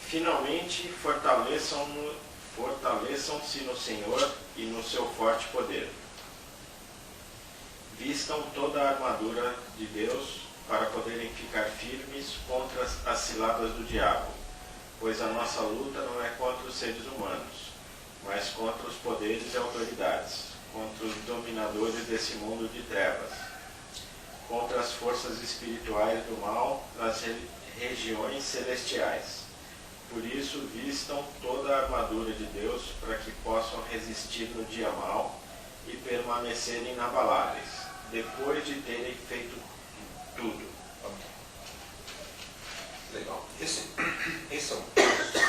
Finalmente, fortaleçam-se no Senhor e no seu forte poder. Vistam toda a armadura de Deus para poderem ficar firmes contra as ciladas do diabo, pois a nossa luta não é contra os seres humanos, mas contra os poderes e autoridades, contra os dominadores desse mundo de trevas, contra as forças espirituais do mal nas regiões celestiais. Por isso, vistam toda a armadura de Deus para que possam resistir no dia mau e permanecerem inabaláveis, depois de terem feito tudo. Legal. Esse é um texto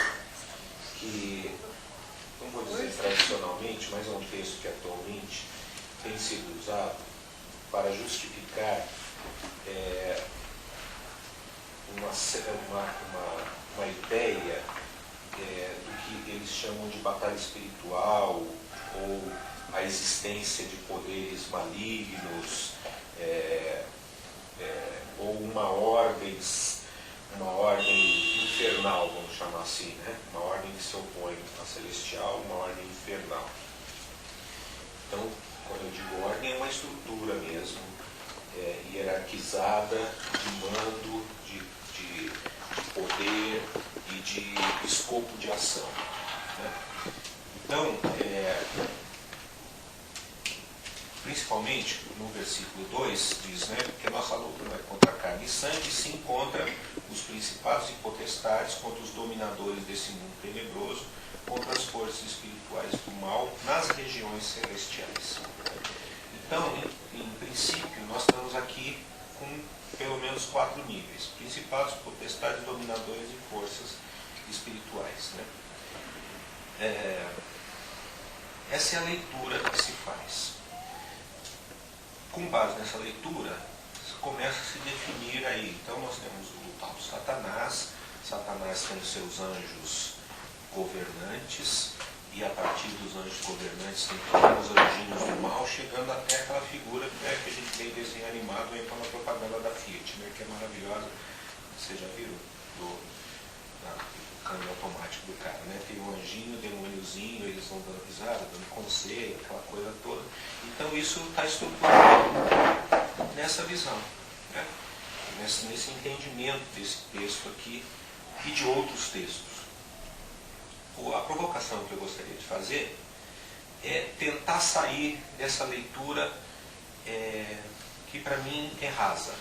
que, não vou dizer tradicionalmente, mas é um texto que atualmente tem sido usado para justificar uma ideia do que eles chamam de batalha espiritual ou a existência de poderes malignos ou uma ordem infernal, vamos chamar assim, né? Uma ordem que se opõe à celestial, uma ordem infernal. Então, quando eu digo ordem, é uma estrutura mesmo, hierarquizada, de mando, de poder e de escopo de ação, né? Então, principalmente no versículo 2 diz, né, que a nossa luta não é contra carne e sangue, sim contra os principados e potestades, contra os dominadores desse mundo tenebroso, contra as forças espirituais do mal nas regiões celestiais. Então, em princípio, nós estamos aqui com pelo menos 4 níveis: principados, potestades, dominadores e forças espirituais, né? Essa é a leitura que se faz. Com base nessa leitura, começa a se definir aí. Então nós temos o tal Satanás. Satanás tem os seus anjos governantes, e a partir dos anjos governantes tem todos os anjinhos do mal, chegando até aquela figura, né, que a gente tem em desenho animado, então na propaganda da Fiat, né, que é maravilhosa. Vocês já viram? Do câmbio automático do cara, né? Tem um anjinho, tem um demôniozinho, eles vão dando risada, dando conselho, aquela coisa toda. Então isso está estruturado nessa visão, né? Nesse entendimento desse texto aqui e de outros textos. A provocação que eu gostaria de fazer é tentar sair dessa leitura que para mim é rasa,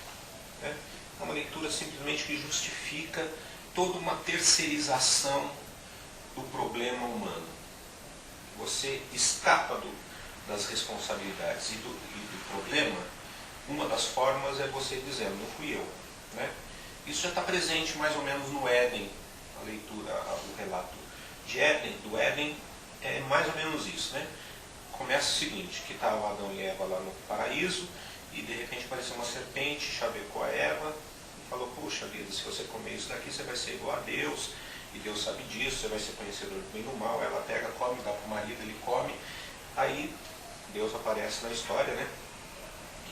né? É uma leitura simplesmente que justifica toda uma terceirização do problema humano. Você escapa das responsabilidades e do problema. Uma das formas é você dizendo, não fui eu, né? Isso já está presente mais ou menos no Éden, a leitura, o relato do Éden é mais ou menos isso, né? Começa o seguinte, que estava Adão e Eva lá no paraíso, e de repente apareceu uma serpente, chavecou a Eva, e falou, puxa vida, se você comer isso daqui, você vai ser igual a Deus, e Deus sabe disso, você vai ser conhecedor do bem e do mal. Ela pega, come, dá para o marido, ele come. Aí Deus aparece na história, né?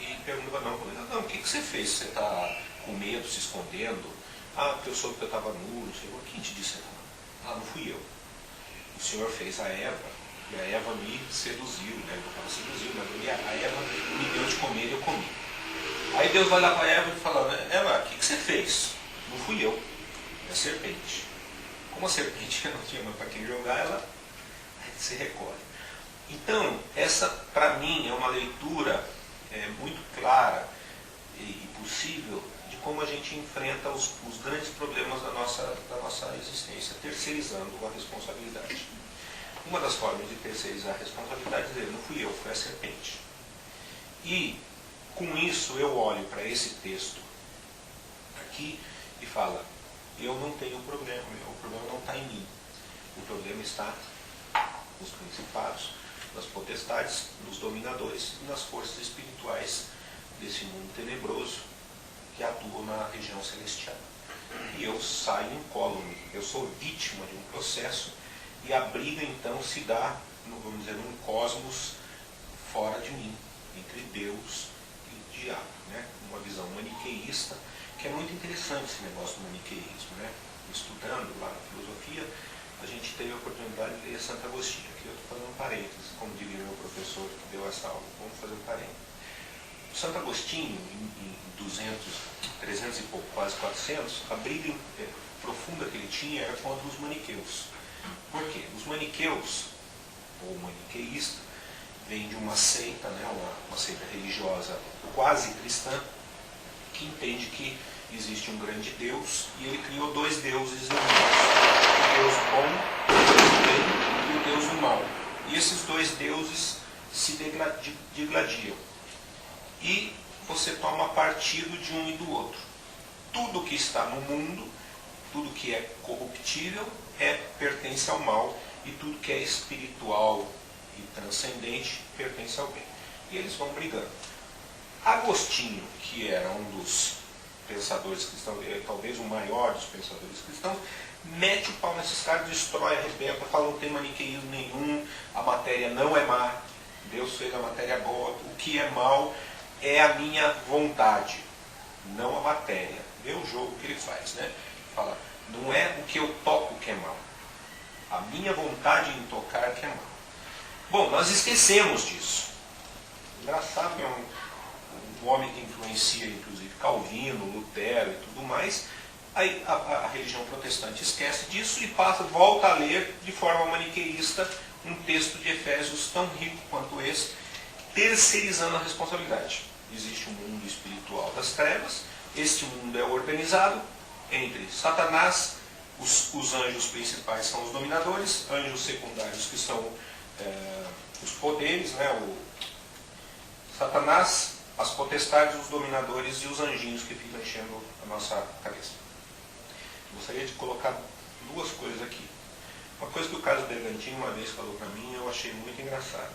E pergunta para Adão, o que você fez? Você está com medo, se escondendo? Ah, porque eu soube que eu estava nu, não sei o que. Quem te disse? Ah, não fui eu. O Senhor fez a Eva, e a Eva me seduziu, né? Ela seduziu, mas a Eva me deu de comer e eu comi. Aí Deus vai lá para a Eva e fala, Eva, o que você fez? Não fui eu, é a serpente. Como a serpente não tinha mais para quem jogar, ela se recolhe. Então, essa para mim é uma leitura muito clara e possível de como a gente enfrenta os grandes problemas da nossa existência, terceirizando a responsabilidade. Uma das formas de terceirizar a responsabilidade é dizer, não fui eu, foi a serpente. E com isso eu olho para esse texto aqui e falo, eu não tenho problema, o problema não está em mim. O problema está nos principados, nas potestades, nos dominadores e nas forças espirituais desse mundo tenebroso que atuam na região celestial. E eu saio incólume, eu sou vítima de um processo, e a briga então se dá, vamos dizer, num cosmos fora de mim, entre Deus e o diabo, né? Uma visão maniqueísta, que é muito interessante esse negócio do maniqueísmo, né? Estudando lá na filosofia teve a oportunidade de ler Santo Agostinho. Aqui eu estou fazendo um parênteses, como diria meu professor que deu essa aula. Vamos fazer um parênteses. Santo Agostinho, em 200, 300 e pouco, quase 400, a briga profunda que ele tinha era contra os maniqueus. Por quê? Os maniqueus, ou maniqueísta, vem de uma seita, né, uma seita religiosa quase cristã, que entende que existe um grande Deus e ele criou dois deuses irmãos, o Deus bom, o Deus do bem e o Deus do mal. E esses dois deuses se digladiam. E você toma partido de um e do outro. Tudo que está no mundo, tudo que é corruptível, pertence ao mal, e tudo que é espiritual e transcendente pertence ao bem. E eles vão brigando. Agostinho, que era um dos pensadores cristãos, talvez o maior dos pensadores cristãos, mete o pau nesses caras, destrói, arrebenta, fala não tem maniqueísmo nenhum, a matéria não é má, Deus fez a matéria boa, o que é mal é a minha vontade, não a matéria. Vê o jogo que ele faz, né? Fala, não é o que eu toco que é mal, a minha vontade em tocar que é mal. Bom, nós esquecemos disso. Engraçado que é um homem que influencia, inclusive, Calvino, Lutero e tudo mais. Aí a religião protestante esquece disso e volta a ler de forma maniqueísta um texto de Efésios tão rico quanto esse, terceirizando a responsabilidade. Existe um mundo espiritual das trevas, este mundo é organizado entre Satanás, os anjos principais são os dominadores, anjos secundários que são os poderes, né? Satanás, as potestades, os dominadores e os anjinhos que ficam enchendo a nossa cabeça. Gostaria de colocar duas coisas aqui. Uma coisa que o Carlos Bergantini uma vez falou para mim, eu achei muito engraçado,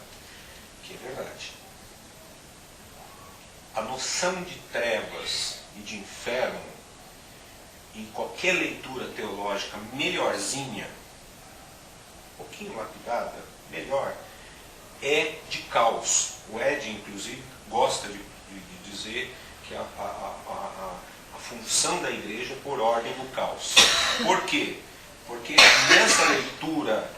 que é verdade. A noção de trevas e de inferno, em qualquer leitura teológica melhorzinha, um pouquinho lapidada, melhor, é de caos. O Ed, inclusive, gosta de dizer que a função da igreja é por ordem do caos. Por quê? Porque nessa leitura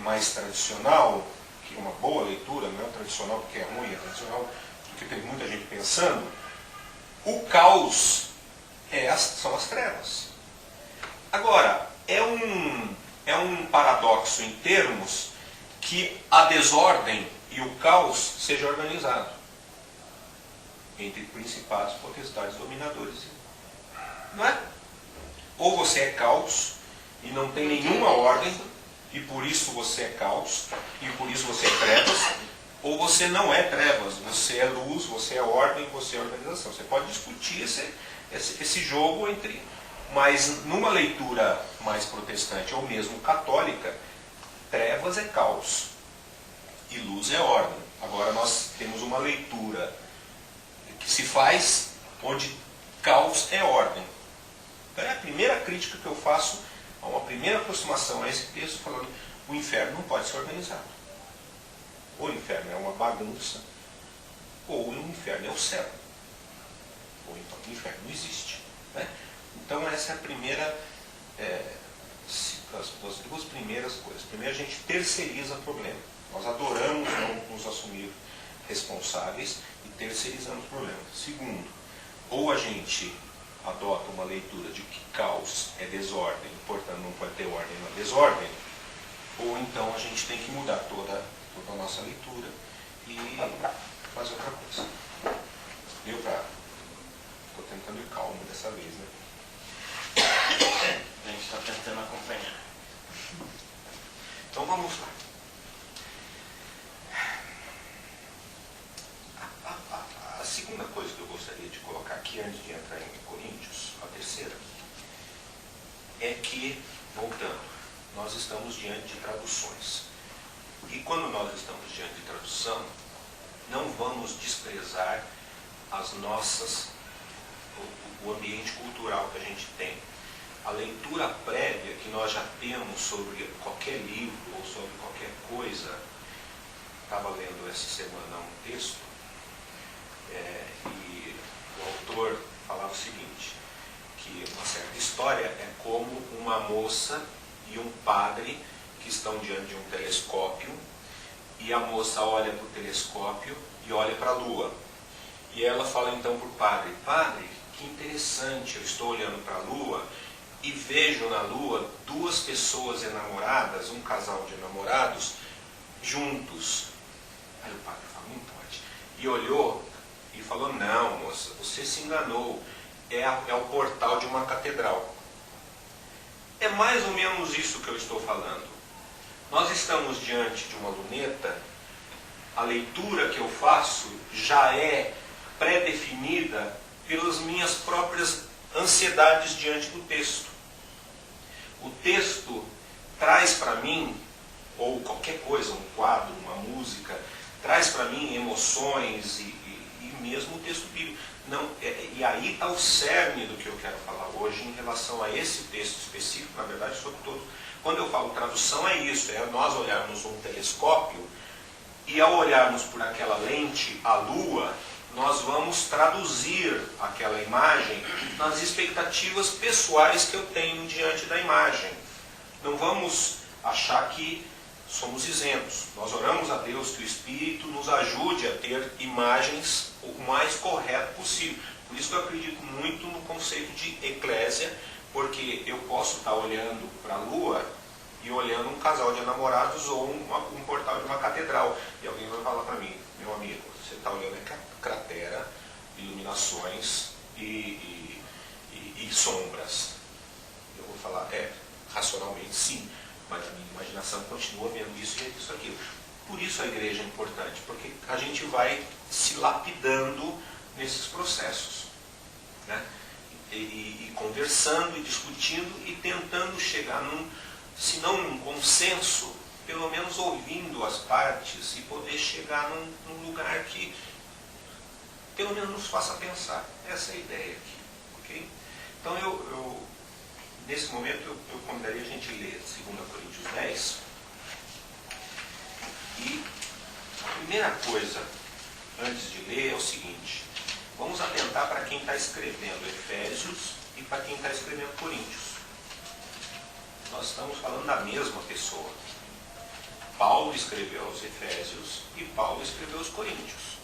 mais tradicional, que é uma boa leitura, não é tradicional porque é ruim, é tradicional porque tem muita gente pensando, o caos são as trevas. Agora, é um paradoxo em termos que a desordem e o caos seja organizado entre principados, potestades, dominadores. Não é? Ou você é caos e não tem nenhuma ordem, e por isso você é caos, e por isso você é trevas, ou você não é trevas, você é luz, você é ordem, você é organização. Você pode discutir esse jogo entre... Mas numa leitura mais protestante, ou mesmo católica, trevas é caos e luz é ordem. Agora nós temos uma leitura que se faz onde caos é ordem. Então é a primeira crítica que eu faço a uma primeira aproximação a esse texto, falando que o inferno não pode ser organizado. Ou o inferno é uma bagunça, ou o inferno é o céu. Ou então o inferno não existe. Né? Então essa é a primeira, as duas primeiras coisas. Primeiro, a gente terceiriza o problema. Nós adoramos não nos assumir responsáveis e terceirizamos o problema. Segundo, ou a gente adota uma leitura de que caos é desordem, portanto não pode ter ordem na desordem, ou então a gente tem que mudar toda a nossa leitura e fazer outra coisa. Deu para... Estou tentando ir calmo dessa vez, né? A gente está tentando acompanhar. Então vamos lá. A segunda coisa que eu gostaria de colocar aqui, antes de entrar em Coríntios, a terceira, é que, voltando, nós estamos diante de traduções. E quando nós estamos diante de tradução, não vamos desprezar o ambiente cultural que a gente tem. A leitura prévia que nós já temos sobre qualquer livro ou sobre qualquer coisa. Estava lendo essa semana um texto e o autor falava o seguinte, que uma certa história é como uma moça e um padre que estão diante de um telescópio, e a moça olha para o telescópio e olha para a lua. E ela fala então para o padre: padre, que interessante, eu estou olhando para a lua e vejo na lua duas pessoas enamoradas, um casal de enamorados, juntos. Aí o padre fala: não pode. E olhou e falou: não, moça, você se enganou, é o portal de uma catedral. É mais ou menos isso que eu estou falando. Nós estamos diante de uma luneta, a leitura que eu faço já é pré-definida pelas minhas próprias ansiedades diante do texto. O texto traz para mim, ou qualquer coisa, um quadro, uma música, traz para mim emoções e mesmo o texto bíblico. Não, e aí está o cerne do que eu quero falar hoje em relação a esse texto específico, na verdade, sobre todo. Quando eu falo tradução, é isso, é nós olharmos um telescópio e ao olharmos por aquela lente a lua, nós vamos traduzir aquela imagem nas expectativas pessoais que eu tenho diante da imagem. Não vamos achar que somos isentos. Nós oramos a Deus que o Espírito nos ajude a ter imagens o mais correto possível. Por isso que eu acredito muito no conceito de eclésia, porque eu posso estar olhando para a lua e olhando um casal de namorados ou um portal de uma catedral. E alguém vai falar para mim: meu amigo, você está olhando cratera, iluminações e sombras. Eu vou falar: racionalmente sim, mas a minha imaginação continua vendo isso e isso aquilo. Por isso a igreja é importante, porque a gente vai se lapidando nesses processos, né? E conversando e discutindo e tentando chegar se não num consenso, pelo menos ouvindo as partes e poder chegar num lugar que pelo menos nos faça pensar. Essa é a ideia aqui, ok? Então nesse momento eu convidaria a gente ler 2 Coríntios 10. E a primeira coisa, antes de ler, é o seguinte: vamos atentar para quem está escrevendo Efésios e para quem está escrevendo Coríntios. Nós estamos falando da mesma pessoa. Paulo escreveu aos Efésios e Paulo escreveu aos Coríntios.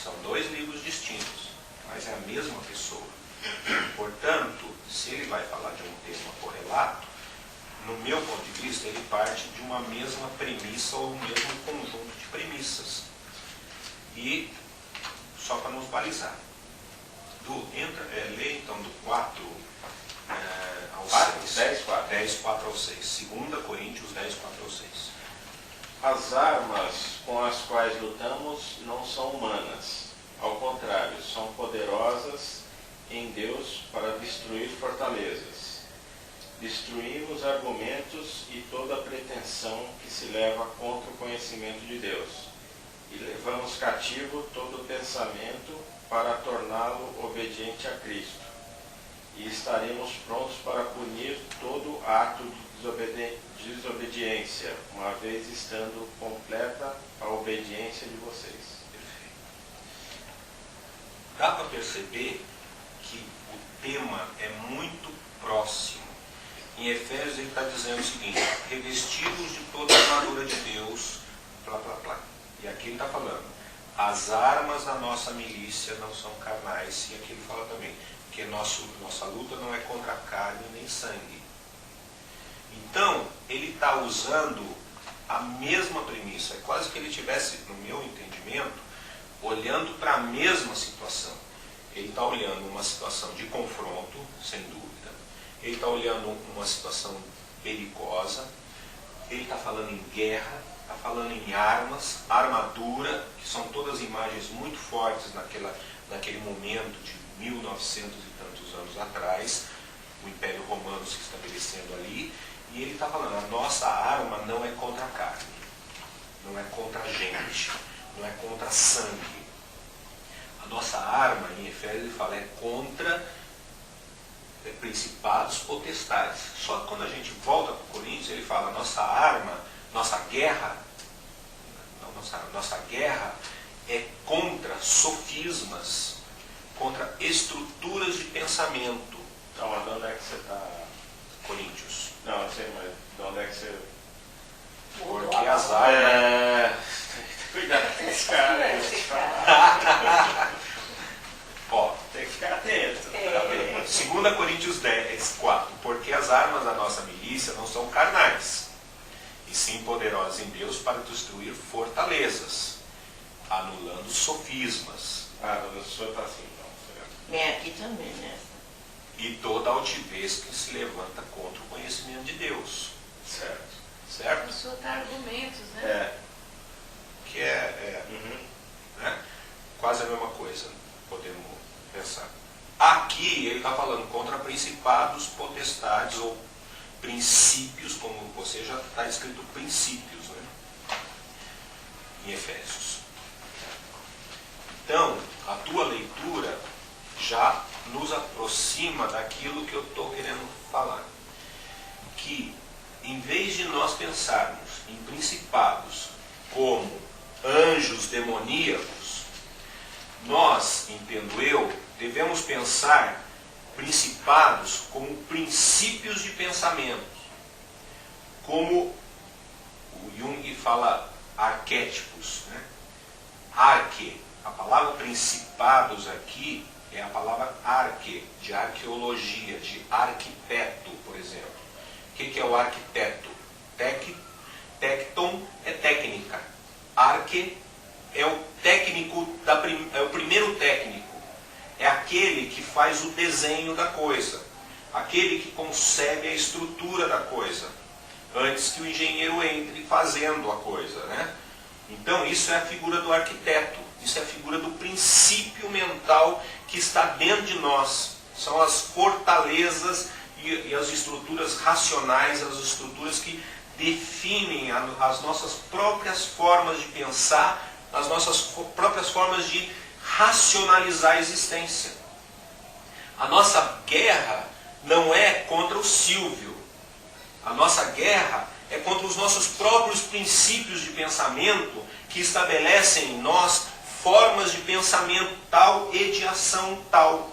São 2 livros distintos, mas é a mesma pessoa. Portanto, se ele vai falar de um tema correlato, no meu ponto de vista, ele parte de uma mesma premissa ou um mesmo conjunto de premissas. E, só para nos balizar, lê então do 4 ao 6. 10, 4 ao 6. 2 Coríntios 10, 4 ao 6. As armas com as quais lutamos não são humanas. Ao contrário, são poderosas em Deus para destruir fortalezas. Destruímos argumentos e toda pretensão que se leva contra o conhecimento de Deus. E levamos cativo todo pensamento para torná-lo obediente a Cristo. E estaremos prontos para punir todo ato de desobediência, uma vez estando completa a obediência de vocês. Perfeito. Dá para perceber que o tema é muito próximo. Em Efésios ele está dizendo o seguinte: revestidos de toda a armadura de Deus, plá, plá, plá. E aqui ele está falando: as armas da nossa milícia não são carnais. E aqui ele fala também que nossa luta não é contra carne nem sangue. Então, ele está usando a mesma premissa. É quase que ele estivesse, no meu entendimento, olhando para a mesma situação. Ele está olhando uma situação de confronto, sem dúvida. Ele está olhando uma situação belicosa. Ele está falando em guerra, está falando em armas, armadura, que são todas imagens muito fortes naquele momento de 1900 e tantos anos atrás, o Império Romano se estabelecendo ali. E ele está falando: a nossa arma não é contra a carne, não é contra a gente, não é contra sangue. A nossa arma, em Efésios, ele fala, é contra principados, potestades. Só que quando a gente volta para o Coríntios, ele fala: nossa arma, nossa guerra é contra sofismas, contra estruturas de pensamento. Então, de onde é que você está? Coríntios. Não, eu sei, mas de onde é que você 2 Coríntios 10:4, porque as armas da nossa milícia não são carnais, e sim poderosas em Deus para destruir fortalezas, anulando sofismas. O senhor está assim, então. É, aqui também, né? E toda altivez que se levanta contra o conhecimento de Deus. Certo. Certo? O senhor dá argumentos, né? É. Que né? Quase a mesma coisa, podemos pensar. Aqui ele está falando contra principados, potestades ou princípios, como você já está escrito princípios, né? Em Efésios. Então, a tua leitura já nos aproxima daquilo que eu estou querendo falar. Que, em vez de nós pensarmos em principados como anjos demoníacos, nós, entendo eu, devemos pensar principados como princípios de pensamento. Como o Jung fala arquétipos, né? Arque. A palavra principados aqui é a palavra arque, de arqueologia, de arquiteto, por exemplo. O que é o arquiteto? Tecton é técnica. Arque é o técnico, é o primeiro técnico. É aquele que faz o desenho da coisa. Aquele que concebe a estrutura da coisa. Antes que o engenheiro entre fazendo a coisa, né? Então isso é a figura do arquiteto. Isso é a figura do princípio mental que está dentro de nós. São as fortalezas e as estruturas racionais, as estruturas que definem as nossas próprias formas de pensar, as nossas próprias formas de racionalizar a existência. A nossa guerra não é contra o Silvio. A nossa guerra é contra os nossos próprios princípios de pensamento que estabelecem em nós formas de pensamento tal e de ação tal.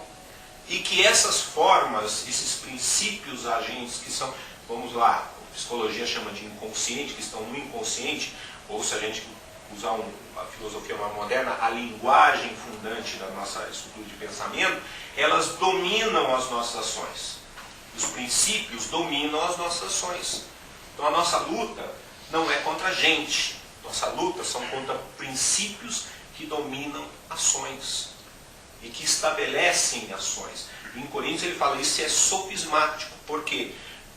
E que essas formas, esses princípios agentes que são, vamos lá, a psicologia chama de inconsciente, que estão no inconsciente, ou se a gente usar a filosofia mais moderna, a linguagem fundante da nossa estrutura de pensamento, elas dominam as nossas ações. Os princípios dominam as nossas ações. Então a nossa luta não é contra a gente. Nossa luta são contra princípios que dominam ações e que estabelecem ações. Em Coríntios ele fala isso é sofismático. Por quê?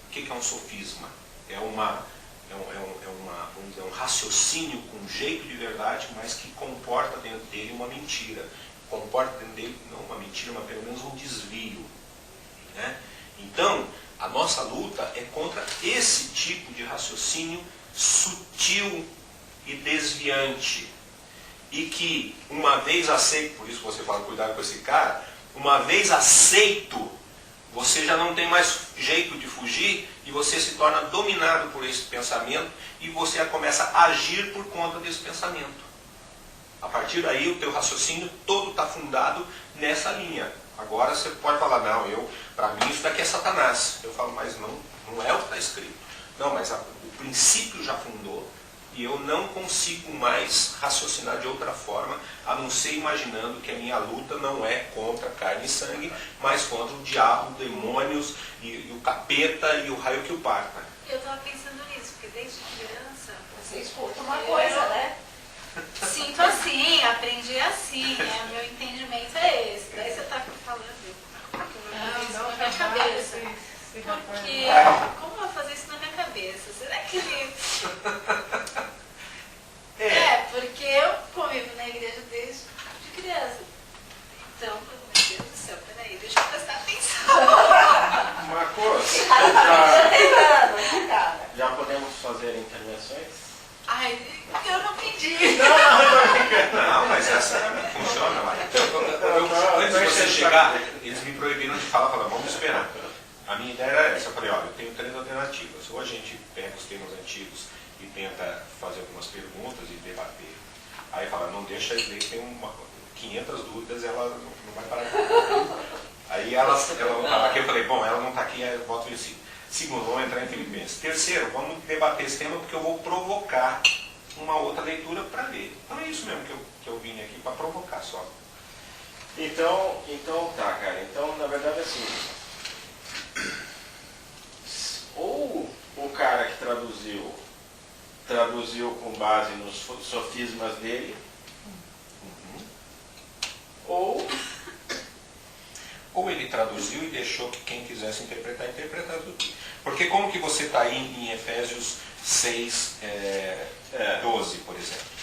O que é um sofisma? É um raciocínio com jeito de verdade, mas que comporta dentro dele uma mentira. Comporta dentro dele, não uma mentira, mas pelo menos um desvio. Né? Então, a nossa luta é contra esse tipo de raciocínio sutil e desviante. E que, uma vez aceito, por isso você fala, cuidado com esse cara, uma vez aceito, você já não tem mais jeito de fugir e você se torna dominado por esse pensamento e você começa a agir por conta desse pensamento. A partir daí, o teu raciocínio todo está fundado nessa linha. Agora você pode falar, não, para mim isso daqui é Satanás. Eu falo, mas não é o que está escrito. Não, mas o princípio já fundou. E eu não consigo mais raciocinar de outra forma, a não ser imaginando que a minha luta não é contra carne e sangue, mas contra o diabo, demônios, e o capeta e o raio que o parta. Eu estava pensando nisso, porque desde criança... Você escuta uma coisa, né? Sinto assim, aprendi assim, né? Meu entendimento é esse. Daí você está falando, isso na minha cabeça. Porque, como eu vou fazer isso na minha cabeça? Será que ele... porque eu convivo na igreja desde criança. Então, meu Deus do céu, peraí, deixa eu prestar atenção. Marcos, já podemos fazer intervenções? Ai, eu não pedi. Não, mas essa funciona. Antes de você chegar, eles me proibiram de falar, vamos esperar. A minha ideia era essa, eu falei, olha, eu tenho 3 alternativas. Ou a gente pega os temas antigos e tenta fazer algumas perguntas e debater. Aí fala, não deixa ele ver que tem 500 dúvidas, ela não vai parar de falar. Aí ela não estava aqui, eu falei, bom, ela não está aqui, eu voto em si. Segundo, vamos entrar em Filipenses. Terceiro, vamos debater esse tema porque eu vou provocar uma outra leitura para ver. Então é isso mesmo que eu vim aqui, para provocar só. Então tá, cara. Então, na verdade, assim, Ou o cara que traduziu com base nos sofismas dele, ou ele traduziu e deixou que quem quisesse interpretar, tudo. Porque como que você está aí em Efésios 6, 12, por exemplo?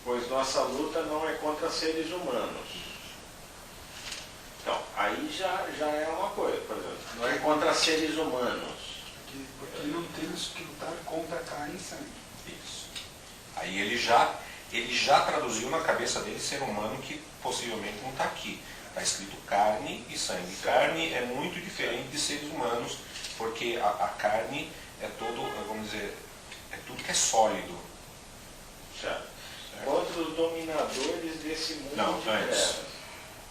Pois nossa luta não é contra seres humanos. Então, aí já é uma coisa, por exemplo, não é contra seres humanos. Porque não temos que lutar contra carne e sangue. Isso. Aí ele já traduziu na cabeça dele ser humano que possivelmente não está aqui. Está escrito carne e sangue. Carne é muito diferente de seres humanos, porque a carne é todo, vamos dizer, é tudo que é sólido. Certo. Contra os dominadores desse mundo Não, de antes. trevas,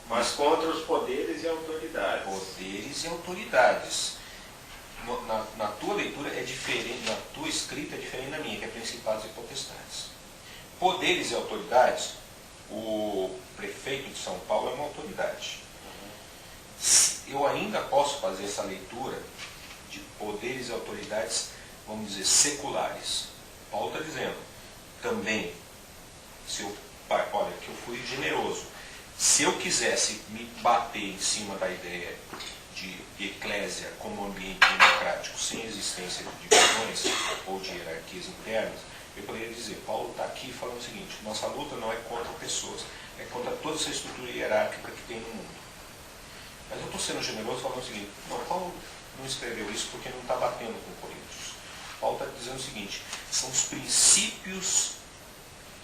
mas contra os poderes e autoridades. Poderes e autoridades. Na tua leitura é diferente, na tua escrita é diferente da minha, que é principados e potestades. Poderes e autoridades, o prefeito de São Paulo é uma autoridade. Eu ainda posso fazer essa leitura de poderes e autoridades, vamos dizer, seculares. Paulo está dizendo, também, olha, que eu fui generoso. Se eu quisesse me bater em cima da ideia de eclésia como ambiente democrático, sem existência de divisões ou de hierarquias internas, eu poderia dizer, Paulo está aqui falando o seguinte, nossa luta não é contra pessoas, é contra toda essa estrutura hierárquica que tem no mundo. Mas eu estou sendo generoso falando o seguinte, não, Paulo não escreveu isso porque não está batendo com Coríntios. Paulo está dizendo o seguinte, são os princípios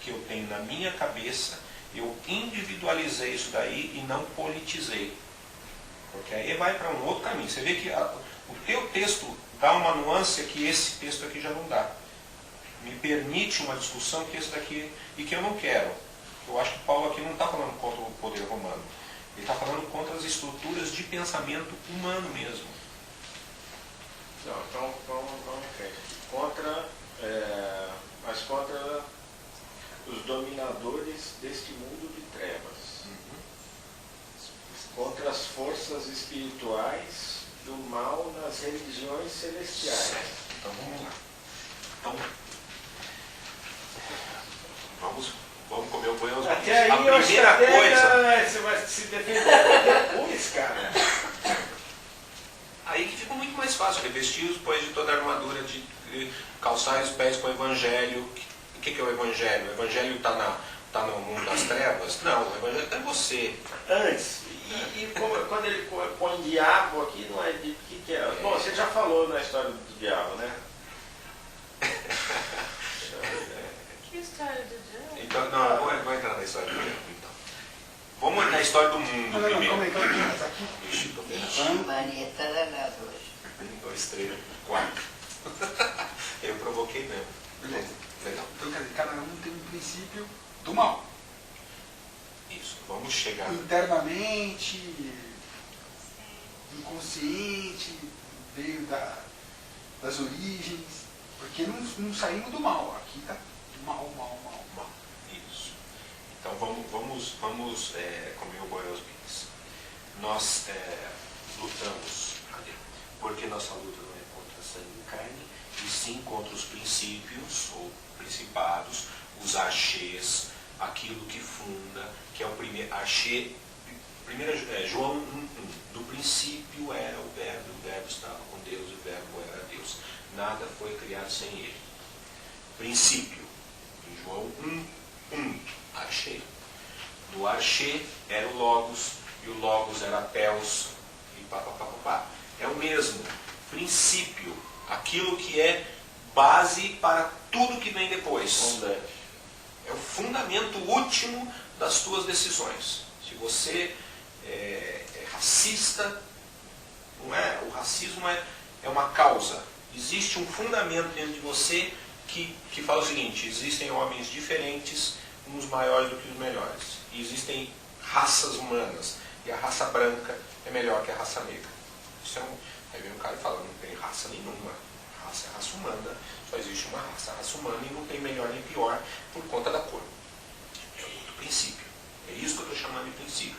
que eu tenho na minha cabeça, eu individualizei isso daí e não politizei. Porque aí vai para um outro caminho. Você vê que o teu texto dá uma nuance que esse texto aqui já não dá. Me permite uma discussão que esse daqui, e que eu não quero. Eu acho que Paulo aqui não está falando contra o poder romano. Ele está falando contra as estruturas de pensamento humano mesmo. Não, então vamos em frente. Mas contra os dominadores deste mundo de trevas. Contra as forças espirituais do mal nas religiões celestiais. Então vamos lá. Então, vamos comer o banho. Até aí, a primeira coisa. Você vai se defender depois, cara. Aí que fica muito mais fácil. Revestir os pés de toda a armadura, de calçar os pés com o Evangelho. O que é o Evangelho? O Evangelho está no mundo das trevas? Não, o Evangelho está em você. Antes. Quando ele põe diabo aqui, não é de que é? Bom, você já falou na história do diabo, né? Que história do diabo? Então, não, vou entrar na história do diabo, então. Vamos na história do mundo primeiro. Calma aí, aqui. Ixi, tô vendo. Maria tá danada hoje. 1, 2, 3, 4. Eu provoquei mesmo. Beleza. Legal. Então, quer dizer, cada um tem um princípio do mal. Isso, vamos chegar. Internamente, inconsciente, veio das origens, porque não saímos do mal. Aqui está mal. Isso. Então vamos comer o boi aos bens. Nós lutamos, porque nossa luta não é contra sangue e carne, e sim contra os princípios ou principados, os archês, aquilo que funda, que é o primeiro archê, João 1:1. No princípio era o verbo estava com Deus e o verbo era Deus. Nada foi criado sem ele. Princípio, em João 1:1, archê. No archê era o logos, e o logos era Theos, e pá. É o mesmo. Princípio, aquilo que é base para tudo que vem depois. É o fundamento último das tuas decisões. Se você é racista, não é? O racismo é uma causa. Existe um fundamento dentro de você que fala o seguinte: existem homens diferentes, uns maiores do que os melhores. E existem raças humanas. E a raça branca é melhor que a raça negra. Isso aí vem um cara e fala, não tem raça nenhuma. Raça é raça humana. Só existe uma raça, a raça humana, e não tem melhor nem pior por conta da cor. É outro princípio. É isso que eu estou chamando de princípio.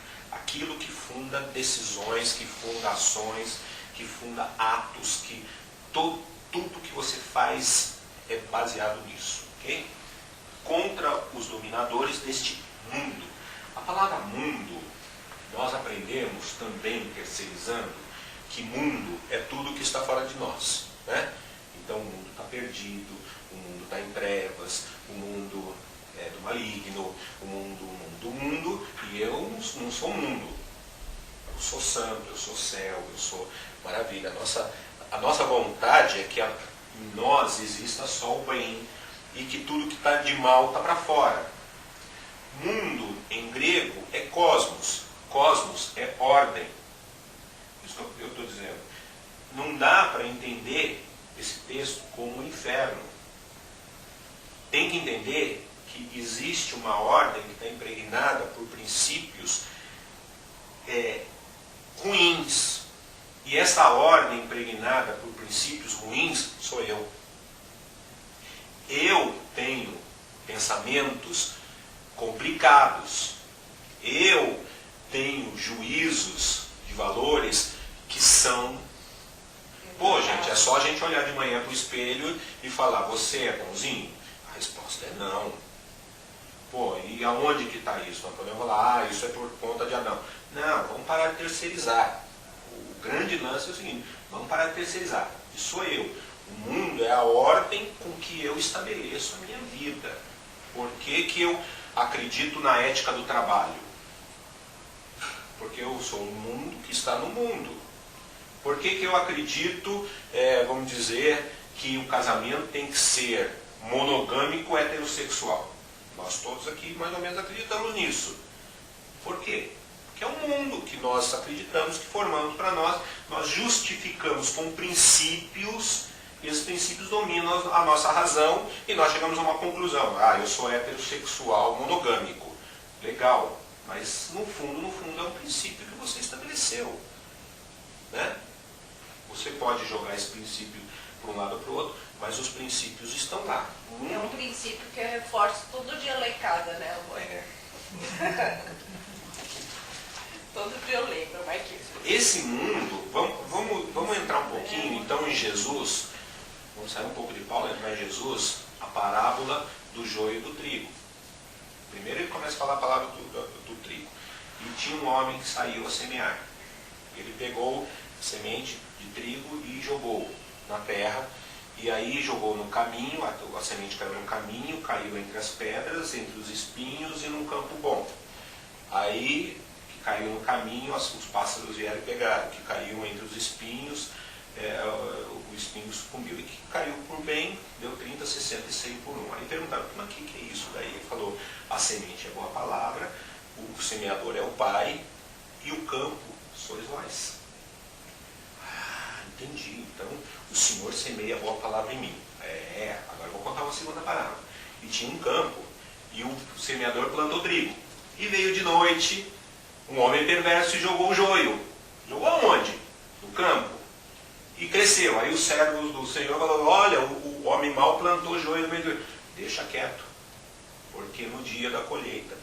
aquilo que funda decisões, que funda ações, que funda atos, que tudo que você faz é baseado nisso, ok? Contra os dominadores deste mundo. A palavra mundo, nós aprendemos também, terceirizando, que mundo é tudo que está fora de nós, né? Então o mundo está perdido, o mundo está em trevas, o mundo é do maligno, o mundo, e eu não sou mundo. Eu sou santo, eu sou céu, eu sou maravilha. A nossa vontade é que em nós exista só o bem e que tudo que está de mal está para fora. Mundo, em grego, é cosmos. Cosmos é ordem. Isso que eu estou dizendo. Não dá para entender esse texto como um inferno. Tem que entender que existe uma ordem que está impregnada por princípios ruins. E essa ordem impregnada por princípios ruins sou eu. Eu tenho pensamentos complicados. Eu tenho juízos de valores que são... Pô, gente, é só a gente olhar de manhã para o espelho e falar, você é bonzinho? A resposta é não. Pô, e aonde que está isso? Nós podemos falar, isso é por conta de Adão. Não, vamos parar de terceirizar. O grande lance é o seguinte, vamos parar de terceirizar. Isso sou eu. O mundo é a ordem com que eu estabeleço a minha vida. Por que eu acredito na ética do trabalho? Porque eu sou um mundo que está no mundo. Por que eu acredito, vamos dizer, que o casamento tem que ser monogâmico heterossexual? Nós todos aqui mais ou menos acreditamos nisso. Por quê? Porque é um mundo que nós acreditamos, que formamos para nós justificamos com princípios, e esses princípios dominam a nossa razão, e nós chegamos a uma conclusão. Eu sou heterossexual monogâmico. Legal, mas no fundo é um princípio que você estabeleceu. Né? Você pode jogar esse princípio para um lado ou para o outro, mas os princípios estão lá. É um princípio que eu reforço todo dia lá em casa, né, amor? Todo dia eu lembro, vai que isso. Esse mundo, vamos entrar um pouquinho então em Jesus, vamos sair um pouco de Paulo, entrar em Jesus, a parábola do joio e do trigo. Primeiro ele começa a falar a palavra do trigo. E tinha um homem que saiu a semear. Ele pegou semente de trigo e jogou na terra, e aí jogou no caminho, a semente caiu no caminho, caiu entre as pedras, entre os espinhos e num campo bom. Aí, que caiu no caminho, os pássaros vieram e pegaram, que caiu entre os espinhos, o espinho sucumbiu, e que caiu por bem, deu 30, 60 e 100 por um. Aí perguntaram, mas o que é isso daí? Ele falou, a semente é boa palavra, o semeador é o pai, e o campo sois vós. Entendi. Então, o Senhor semeia a boa palavra em mim. Agora eu vou contar uma segunda parábola. E tinha um campo, e o semeador plantou trigo. E veio de noite um homem perverso e jogou o joio. Jogou aonde? No campo. E cresceu. Aí os servos do Senhor falaram, olha, o homem mau plantou joio no meio do... Deixa quieto, porque no dia da colheita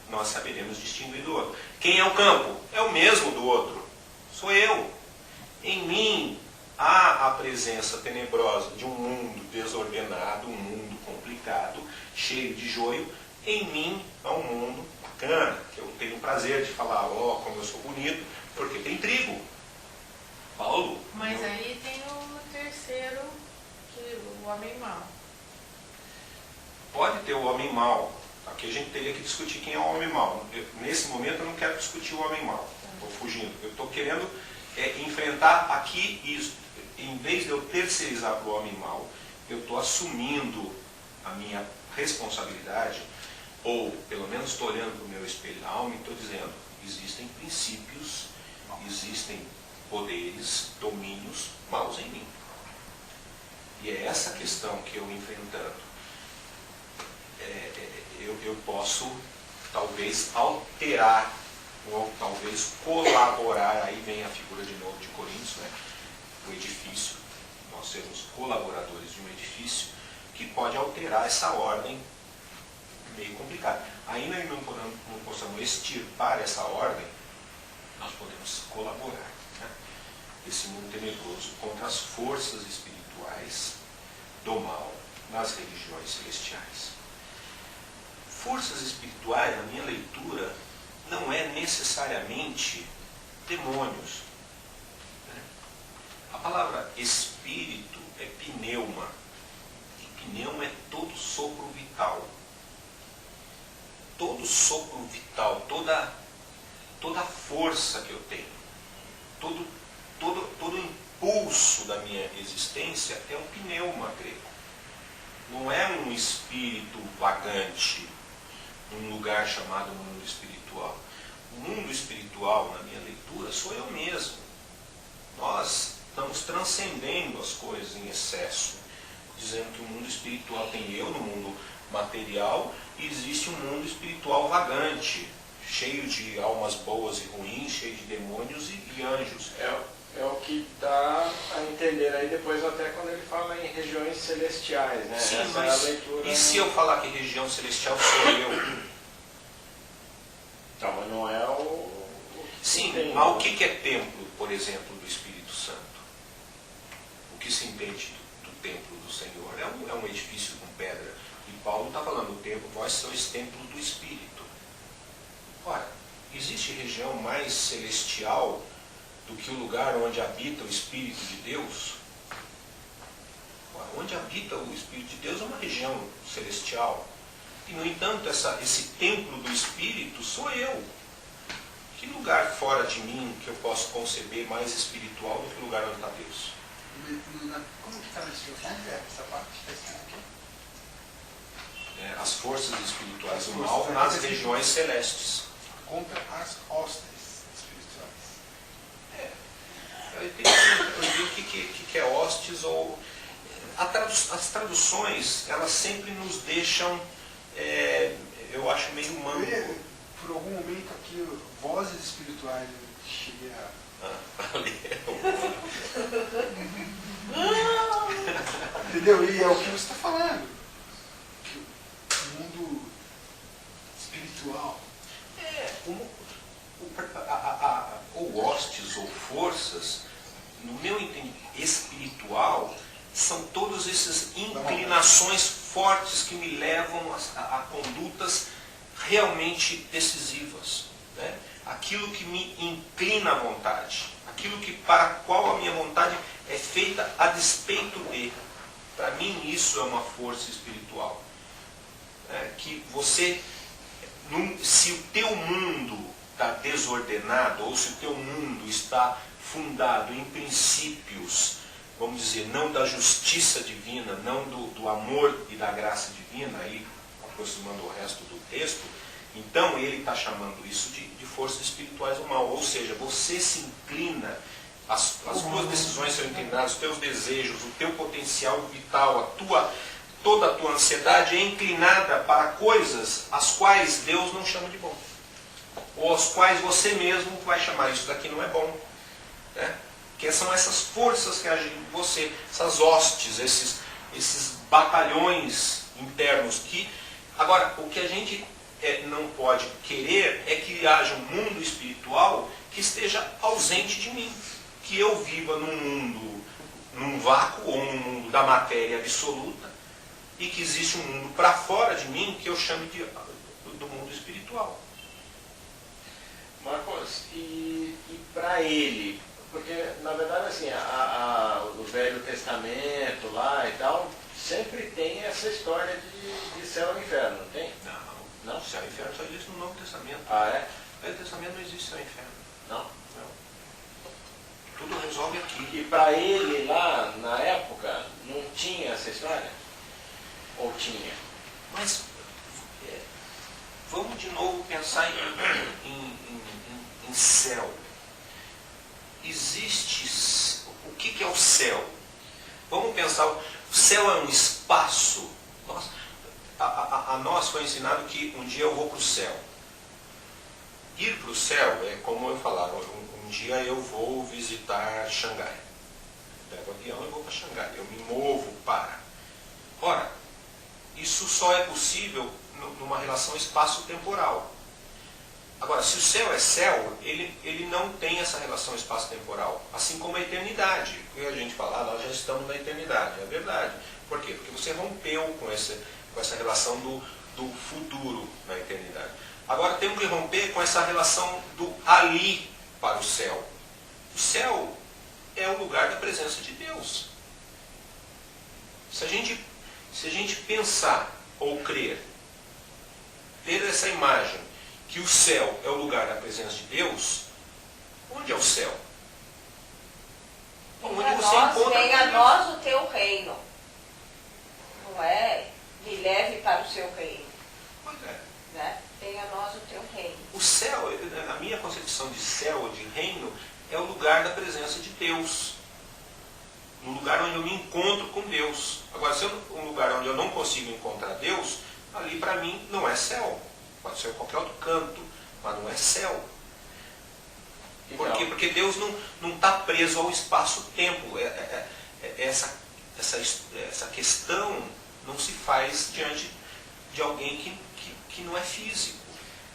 nós saberemos distinguir do outro. Quem é o campo? É o mesmo do outro. Sou eu. Em mim há a presença tenebrosa de um mundo desordenado, um mundo complicado, cheio de joio. Em mim há um mundo bacana, que eu tenho o prazer de falar, como eu sou bonito, porque tem trigo. Paulo. Mas aí tem o terceiro, o homem mau. Pode ter o homem mau. Aqui a gente teria que discutir quem é o homem mau. Nesse momento eu não quero discutir o homem mau. Estou fugindo. Eu estou querendo enfrentar aqui isso. Em vez de eu terceirizar para o homem mau, eu estou assumindo a minha responsabilidade, ou pelo menos estou olhando para o meu espelho da alma e estou dizendo, existem princípios, existem poderes, domínios maus em mim. E é essa questão que eu enfrentando. Eu posso talvez alterar ou talvez colaborar, aí vem a figura de novo de Coríntios, né? O edifício, nós sermos colaboradores de um edifício que pode alterar essa ordem meio complicado. Ainda que não possamos extirpar essa ordem, nós podemos colaborar, né? Esse mundo tenebroso contra as forças espirituais do mal nas religiões celestiais. Forças espirituais, na minha leitura, não é necessariamente demônios. A palavra espírito é pneuma. E pneuma é todo sopro vital. Todo sopro vital, toda a força que eu tenho, todo impulso da minha existência é um pneuma grego. Não é um espírito vagante num lugar chamado mundo espiritual. O mundo espiritual, na minha leitura, sou eu mesmo. Nós estamos transcendendo as coisas em excesso, dizendo que o mundo espiritual tem eu no mundo material e existe um mundo espiritual vagante, cheio de almas boas e ruins, cheio de demônios e anjos. É o que dá a entender aí depois, até quando ele fala em regiões celestiais, né? Sim, essa mas é a leitura. E se eu falar que região celestial sou eu? Então, mas não é o Sim, tem, mas o que é templo, por exemplo, do Espírito Santo? O que se entende do templo do Senhor? É um edifício com pedra. E Paulo está falando, o templo, vós sois templo do Espírito. Ora, existe região mais celestial do que o lugar onde habita o Espírito de Deus? Ora, onde habita o Espírito de Deus é uma região celestial. E, no entanto, esse templo do Espírito sou eu. Que lugar fora de mim que eu posso conceber mais espiritual do que o lugar onde está Deus? Como que está na instruções essa parte? Está escrito aqui? As forças espirituais do mal nas regiões celestes. Contra as hostes espirituais. Eu digo que é hostes ou... As traduções, elas sempre nos deixam, eu acho, meio manco. Por algum momento aqui, vozes espirituais, eu cheguei a... Entendeu? E é o que você está falando. Que o mundo espiritual. Ou hostes ou forças, no meu entendimento espiritual, são todas essas inclinações fortes que me levam a condutas realmente decisivas, né? Aquilo que me inclina à vontade, aquilo para a qual a minha vontade é feita a despeito de. Para mim isso é uma força espiritual, que você, se o teu mundo está desordenado, ou se o teu mundo está fundado em princípios, vamos dizer, não da justiça divina, não do amor e da graça divina, aí aproximando o resto do texto, então ele está chamando isso de forças espirituais do mal. Ou seja, você se inclina, as tuas decisões são inclinadas, os teus desejos, o teu potencial vital, toda a tua ansiedade é inclinada para coisas as quais Deus não chama de bom. Ou as quais você mesmo vai chamar, isso daqui não é bom. Né? Que são essas forças que agem em você, essas hostes, esses batalhões internos que... Agora, o que a gente não pode querer é que haja um mundo espiritual que esteja ausente de mim. Que eu viva num vácuo ou num mundo da matéria absoluta e que existe um mundo para fora de mim que eu chame do mundo espiritual. Marcos, e para ele, porque na verdade assim, o Velho Testamento lá e tal, sempre tem essa história de céu e inferno, não tem? Não, céu e inferno só existe no Novo Testamento. Ah, é? No Velho Testamento não existe céu e inferno. Não? Não. Tudo resolve aqui. E para ele lá, na época, não tinha essa história? Ou tinha? Mas vamos de novo pensar em céu. Existe... O que é o céu? Vamos pensar... O céu é um espaço. A nós foi ensinado que um dia eu vou para o céu. Ir para o céu é como eu falava, um dia eu vou visitar Xangai. Pego o avião e vou para Xangai. Eu me movo para. Ora, isso só é possível numa relação espaço-temporal. Agora, se o céu é céu, ele não tem essa relação espaço-temporal, assim como a eternidade. Porque a gente fala, nós já estamos na eternidade. É verdade. Por quê? Porque você rompeu com essa relação do futuro na eternidade. Agora temos que romper com essa relação do ali para o céu. O céu é o lugar da presença de Deus. Se a gente pensar ou crer, ter essa imagem que o céu é o lugar da presença de Deus, onde é o céu? Onde você encontra venha a Deus. nós o teu reino. Não é? Me leve para o seu reino. Pois é. Né? Venha a nós o teu reino. O céu, a minha concepção de céu, de reino, é o lugar da presença de Deus. Um lugar onde eu me encontro com Deus. Agora, se é um lugar onde eu não consigo encontrar Deus, ali para mim não é céu. Pode ser qualquer outro canto, mas não é céu. Por quê? Porque Deus não está preso ao espaço-tempo. Essa questão não se faz diante de alguém que não é físico.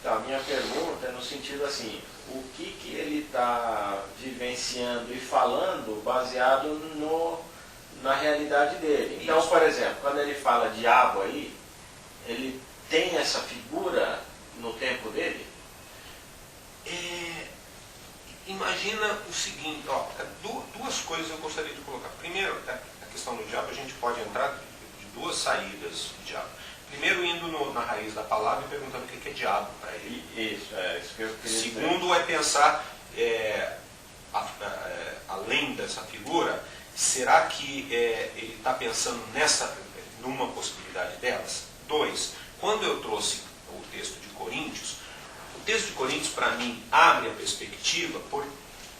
Então, a minha pergunta é no sentido assim, o que ele está vivenciando e falando baseado na realidade dele. Então, Isso. por exemplo, quando ele fala diabo aí, ele tem essa figura no tempo dele? Imagina o seguinte, duas coisas eu gostaria de colocar. Primeiro, a questão do diabo, a gente pode entrar de duas saídas do diabo. Primeiro, indo na raiz da palavra e perguntando o que é diabo para ele. Isso que eu queria dizer. Segundo, é pensar, além dessa figura, será que ele está pensando numa possibilidade delas? 2, quando eu trouxe o texto de Coríntios, o texto de Coríntios, para mim, abre a perspectiva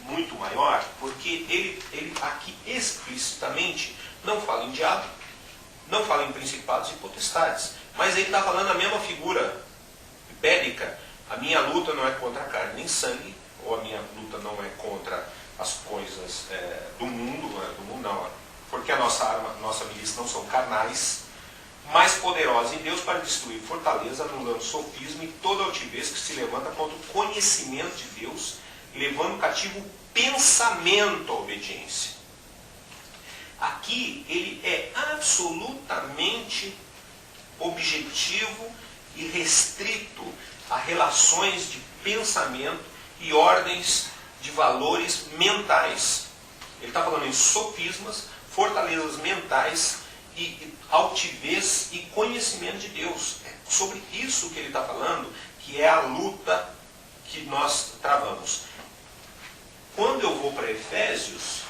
muito maior, porque ele aqui explicitamente não fala em diabo, não fala em principados e potestades, mas ele está falando a mesma figura bélica. A minha luta não é contra a carne nem sangue, ou a minha luta não é contra as coisas do mundo, não, porque a nossa milícia não são carnais, mais poderosa em Deus para destruir fortaleza, anulando sofisma e toda altivez que se levanta contra o conhecimento de Deus, levando cativo o pensamento à obediência. Aqui ele é absolutamente objetivo e restrito a relações de pensamento e ordens de valores mentais. Ele está falando em sofismas, fortalezas mentais e altivez e conhecimento de Deus. É sobre isso que ele está falando, que é a luta que nós travamos. Quando eu vou para Efésios,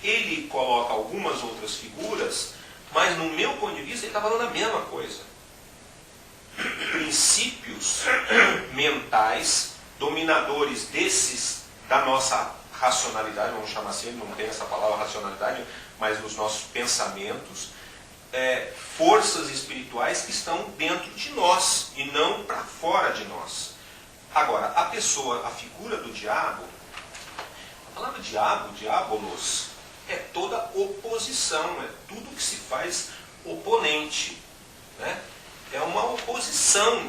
ele coloca algumas outras figuras, mas no meu ponto de vista ele está falando a mesma coisa. Princípios mentais, dominadores da nossa racionalidade, vamos chamar assim, não tem essa palavra racionalidade, mas dos nossos pensamentos, forças espirituais que estão dentro de nós e não para fora de nós. Agora, a figura do diabo, a palavra diabo, diabolos, é toda oposição, é tudo que se faz oponente, né? É uma oposição,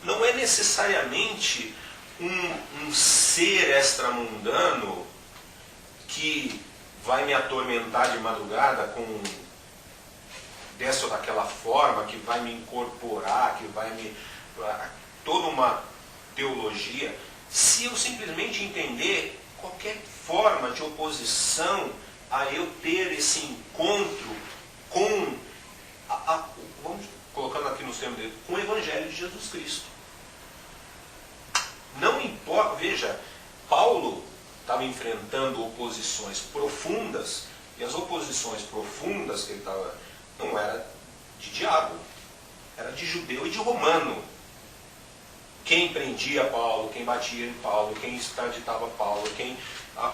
não é necessariamente um ser extramundano que vai me atormentar de madrugada dessa ou daquela forma, que vai me incorporar, que vai me... toda uma teologia. Se eu simplesmente entender qualquer forma de oposição a eu ter esse encontro com, vamos colocando aqui nos termos dele, com o Evangelho de Jesus Cristo. Não importa, veja, Paulo estava enfrentando oposições profundas, e as oposições profundas que ele estava, não era de diabo, era de judeu e de romano. Quem prendia Paulo, quem batia em Paulo, quem extraditava Paulo, quem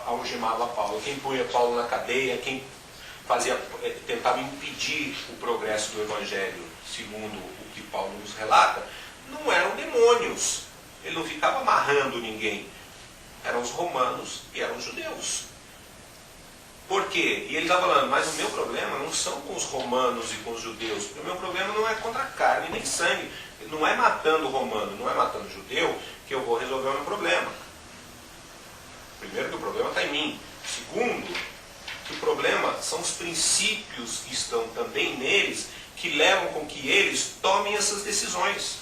algemava Paulo, quem punha Paulo na cadeia, quem tentava impedir o progresso do Evangelho, segundo o que Paulo nos relata, não eram demônios. Ele não ficava amarrando ninguém. Eram os romanos e eram os judeus. Por quê? E ele está falando, mas o meu problema não são com os romanos e com os judeus. O meu problema não é contra carne nem sangue. Não é matando o romano, não é matando o judeu que eu vou resolver o meu problema. Primeiro, que o problema está em mim. Segundo, que o problema são os princípios que estão também neles, que levam com que eles tomem essas decisões.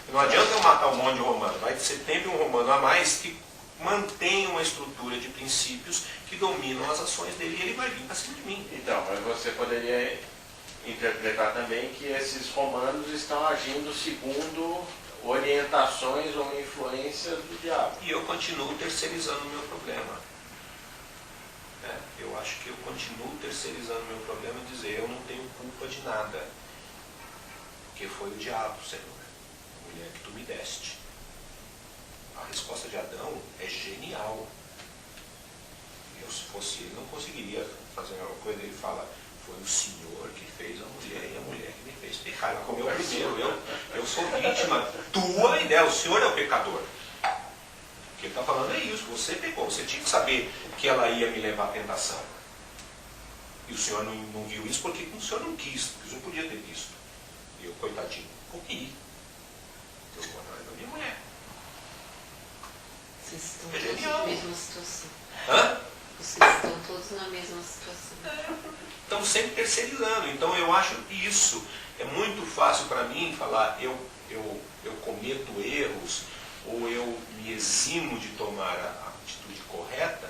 Não adianta eu matar um monte de romano. Vai ser sempre um romano a mais que mantém uma estrutura de princípios que dominam as ações dele e ele vai vir para cima de mim. Então, mas você poderia interpretar também que esses romanos estão agindo segundo orientações ou influências do diabo. E eu continuo terceirizando o meu problema. Eu acho que eu continuo terceirizando o meu problema e dizer, eu não tenho culpa de nada. Porque foi o diabo, Senhor. A mulher que tu me deste. A resposta de Adão é genial. Eu, se fosse ele, não conseguiria fazer a mesma coisa. Ele fala, foi o Senhor que fez a mulher e a mulher que me fez pecar. Ela comeu primeiro. Eu sou vítima tua e dela. O Senhor é o pecador. O que ele está falando é isso. Você pecou. Você tinha que saber que ela ia me levar à tentação. E o Senhor não viu isso porque o Senhor não quis. Porque o Senhor podia ter visto. E eu, coitadinho, comi. Eu vou atrás da minha mulher. Vocês estão É todos genial. na mesma situação. Hã? Vocês estão todos na mesma situação. Estão sempre terceirizando. Então eu acho isso. É muito fácil para mim falar, eu cometo erros, ou eu me eximo de tomar a atitude correta,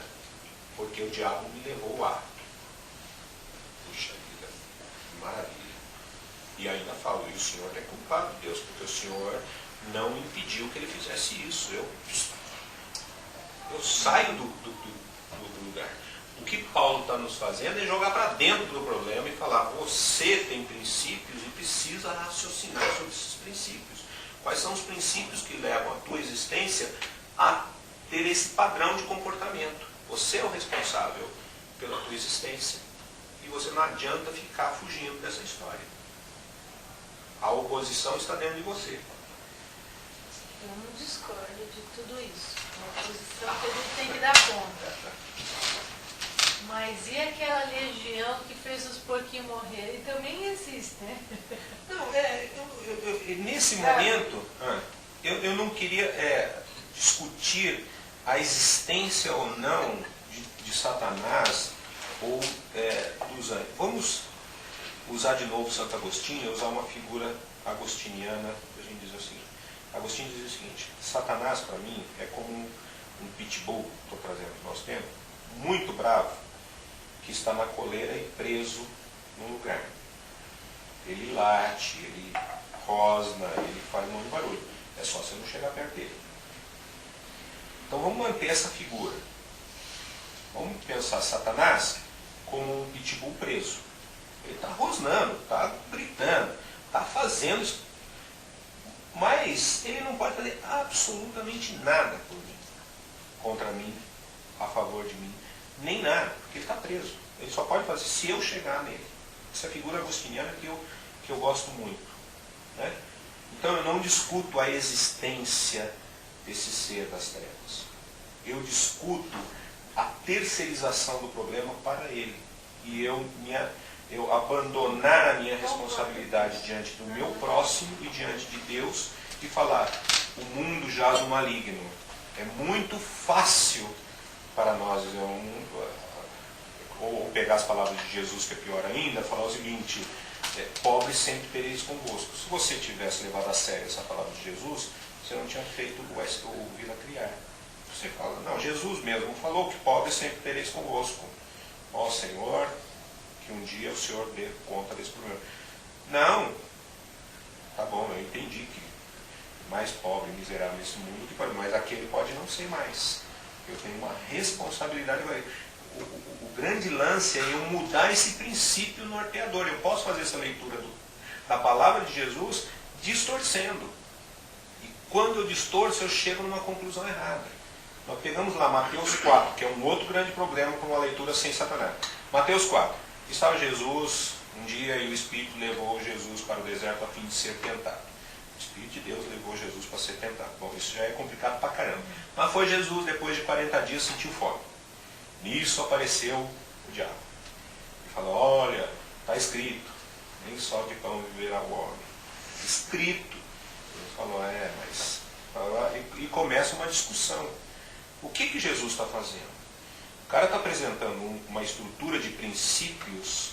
porque o diabo me levou lá. Puxa vida, que maravilha. E ainda falo, e o Senhor é culpado de Deus, porque o Senhor não impediu que ele fizesse isso. Eu saio do lugar. O que Paulo está nos fazendo é jogar para dentro do problema e falar, você tem princípios e precisa raciocinar sobre esses princípios. Quais são os princípios que levam a tua existência a ter esse padrão de comportamento? Você é o responsável pela tua existência. E você não adianta ficar fugindo dessa história. A oposição está dentro de você. Eu não discordo de tudo isso. É uma posição que a gente tem que dar conta. Mas e aquela legião que fez os porquinhos morrerem? Também existe, né? Não, nesse momento, eu não queria discutir a existência ou não de Satanás ou dos anjos. Vamos usar de novo Santo Agostinho, usar uma figura agostiniana, que a gente diz assim. Agostinho diz o seguinte, Satanás para mim é como um pitbull, estou trazendo no nosso tempo, muito bravo, que está na coleira e preso num lugar. Ele late, ele rosna, ele faz um monte de barulho. É só você não chegar perto dele. Então vamos manter essa figura. Vamos pensar Satanás como um pitbull preso. Ele está rosnando, está gritando, está fazendo isso. Mas ele não pode fazer absolutamente nada por mim, contra mim, a favor de mim, nem nada, porque ele está preso. Ele só pode fazer se eu chegar nele. Essa figura agostiniana que eu gosto muito. Né? Então eu não discuto a existência desse ser das trevas. Eu discuto a terceirização do problema para ele. E eu abandonar a minha responsabilidade diante do meu próximo e diante de Deus e falar, o mundo jaz no maligno. É muito fácil para nós, ou pegar as palavras de Jesus, que é pior ainda, falar o seguinte, pobres sempre tereis convosco. Se você tivesse levado a sério essa palavra de Jesus, você não tinha feito o Vila Criar. Você fala, não, Jesus mesmo falou que pobres sempre tereis convosco. Ó Senhor, que um dia o Senhor dê conta desse problema. Não, tá bom, eu entendi que mais pobre e miserável nesse mundo, mas aquele pode não ser mais. Eu tenho uma responsabilidade. O grande lance é eu mudar esse princípio norteador. Eu posso fazer essa leitura da palavra de Jesus distorcendo. E quando eu distorço, eu chego numa conclusão errada. Nós pegamos lá Mateus 4, que é um outro grande problema com uma leitura sem Satanás. Mateus 4. Estava Jesus um dia e o Espírito levou Jesus para o deserto a fim de ser tentado. O Espírito de Deus levou Jesus para ser tentado. Bom, isso já é complicado pra caramba. Mas foi Jesus, depois de 40 dias, sentiu fome. Nisso apareceu o diabo. Ele fala, olha, está escrito, nem só de pão viverá o homem. Escrito. Ele falou, mas... E começa uma discussão. O que Jesus está fazendo? O cara está apresentando uma estrutura de princípios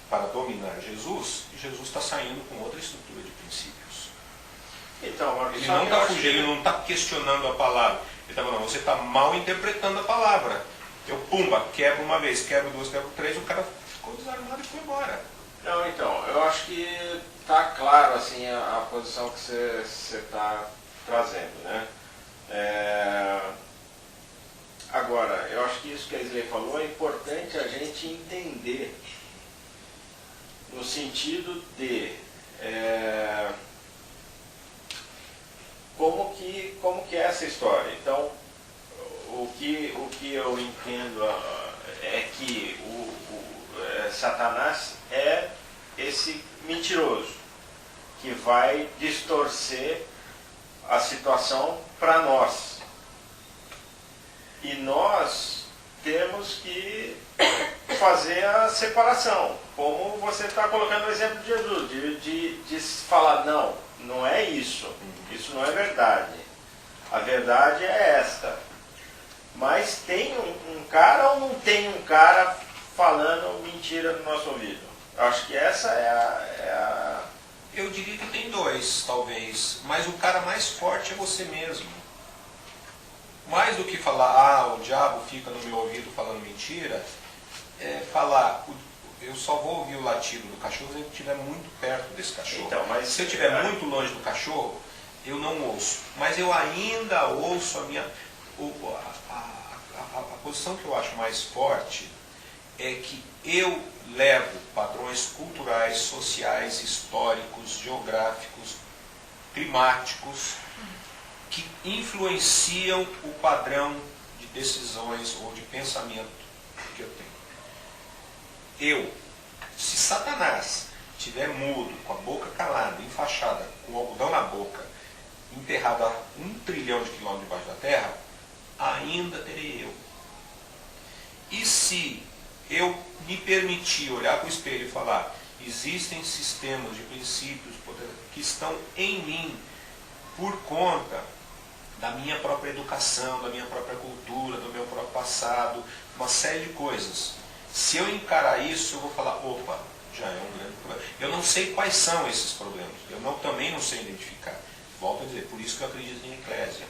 para dominar Jesus, e Jesus está saindo com outra estrutura de princípios. Então, Ele não está fugindo, ele não está questionando a palavra. Ele está falando, você está mal interpretando a palavra. Eu, pumba, quebro uma vez, quebro duas, quebro três, o cara ficou desarmado e foi embora. Não, então, eu acho que está claro assim, a posição que você está trazendo, né? Agora, eu acho que isso que a Isley falou é importante a gente entender, no sentido de como que é essa história. Então, o que eu entendo é que Satanás é esse mentiroso que vai distorcer a situação para nós. E nós temos que fazer a separação, como você está colocando o exemplo de Jesus, de falar, não é isso não é verdade. A verdade é esta. Mas tem um cara ou não tem um cara falando mentira no nosso ouvido? Eu acho que essa é a... Eu diria que tem dois, talvez, mas o cara mais forte é você mesmo. Mais do que falar, o diabo fica no meu ouvido falando mentira, falar, eu só vou ouvir o latido do cachorro se eu estiver muito perto desse cachorro. Então, mas, se eu estiver muito longe do cachorro, eu não ouço. Mas eu ainda ouço a minha... A posição que eu acho mais forte é que eu levo padrões culturais, sociais, históricos, geográficos, climáticos, que influenciam o padrão de decisões ou de pensamento que eu tenho. Se Satanás estiver mudo, com a boca calada, enfaixada, com o algodão na boca, enterrado a 1 trilhão de quilômetros debaixo da terra, ainda terei eu. E se eu me permitir olhar para o espelho e falar, existem sistemas de princípios que estão em mim por conta da minha própria educação, da minha própria cultura, do meu próprio passado, uma série de coisas. Se eu encarar isso, eu vou falar, opa, já é um grande problema. Eu não sei quais são esses problemas, também não sei identificar. Volto a dizer, por isso que eu acredito em eclésia.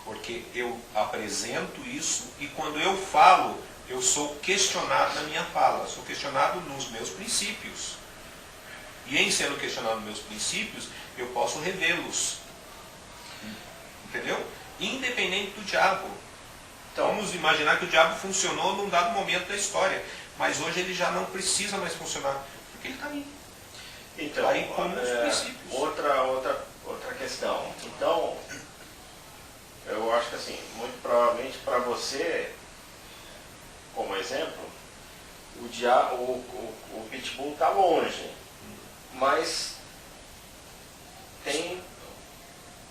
Porque eu apresento isso e quando eu falo, eu sou questionado na minha fala, sou questionado nos meus princípios. E em sendo questionado nos meus princípios, eu posso revê-los. Entendeu? Independente do diabo. Então, vamos imaginar que o diabo funcionou num dado momento da história, mas hoje ele já não precisa mais funcionar, porque ele está aí. Então, aí como os princípios. Outra questão. Então, eu acho que assim, muito provavelmente para você, como exemplo, o pitbull está longe, mas tem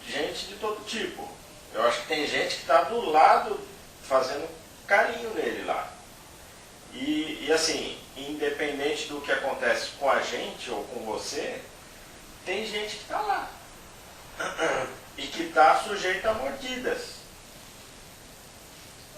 gente de todo tipo. Eu acho que tem gente que está do lado fazendo carinho nele lá. E assim, independente do que acontece com a gente ou com você, tem gente que está lá. E que está sujeito a mordidas.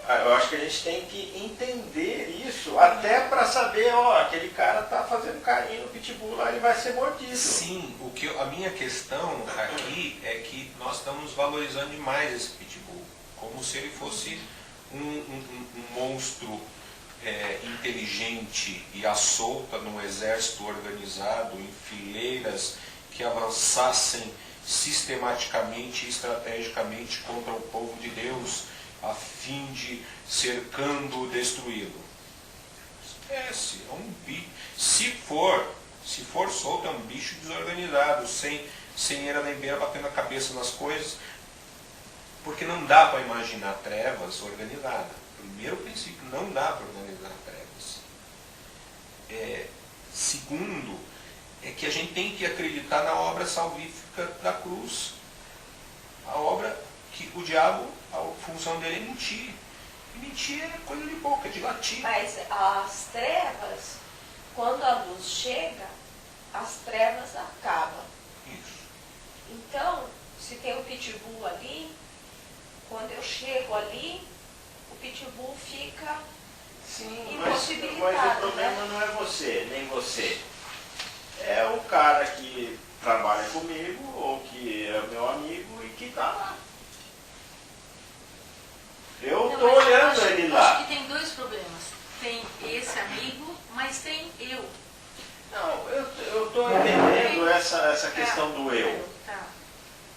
Eu acho que a gente tem que entender isso, até para saber, aquele cara está fazendo carinho no pitbull lá, ele vai ser mordido. Sim, a minha questão aqui é que nós estamos valorizando demais esse pitbull, como se ele fosse um monstro inteligente e à solta num exército organizado, em fileiras que avançassem sistematicamente e estrategicamente contra o povo de Deus, a fim de cercando, destruí-lo. Esquece, é um bicho. Se for solto, é um bicho desorganizado, sem era nem beira batendo a cabeça nas coisas, porque não dá para imaginar trevas organizadas. Primeiro princípio, não dá para organizar trevas. Segundo, é que a gente tem que acreditar na obra salvífica da cruz. A obra que o diabo, a função dele é mentir. Mentir é coisa de boca, de latim. Mas as trevas, quando a luz chega, as trevas acabam. Isso. Então, se tem o pitbull ali, quando eu chego ali, o pitbull fica Sim, impossibilitado, mas o problema né? não é você, nem você. É o cara que trabalha comigo, ou que é meu amigo e que está lá. Eu Não, estou mas eu olhando acho- ele Acho lá. que tem dois problemas. Tem esse amigo, mas tem eu. Não, eu estou entendendo essa questão do eu. Tá.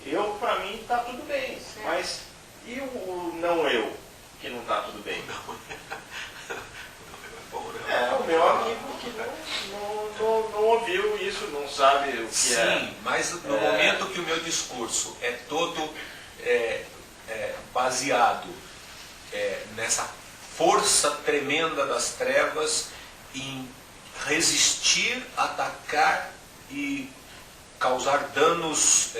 Eu, para mim, está tudo bem. Certo. Mas e o não eu, que não está tudo bem? É, o meu amigo que não ouviu isso, não sabe o que Sim, mas no momento que o meu discurso é todo baseado nessa força tremenda das trevas em resistir, atacar e causar danos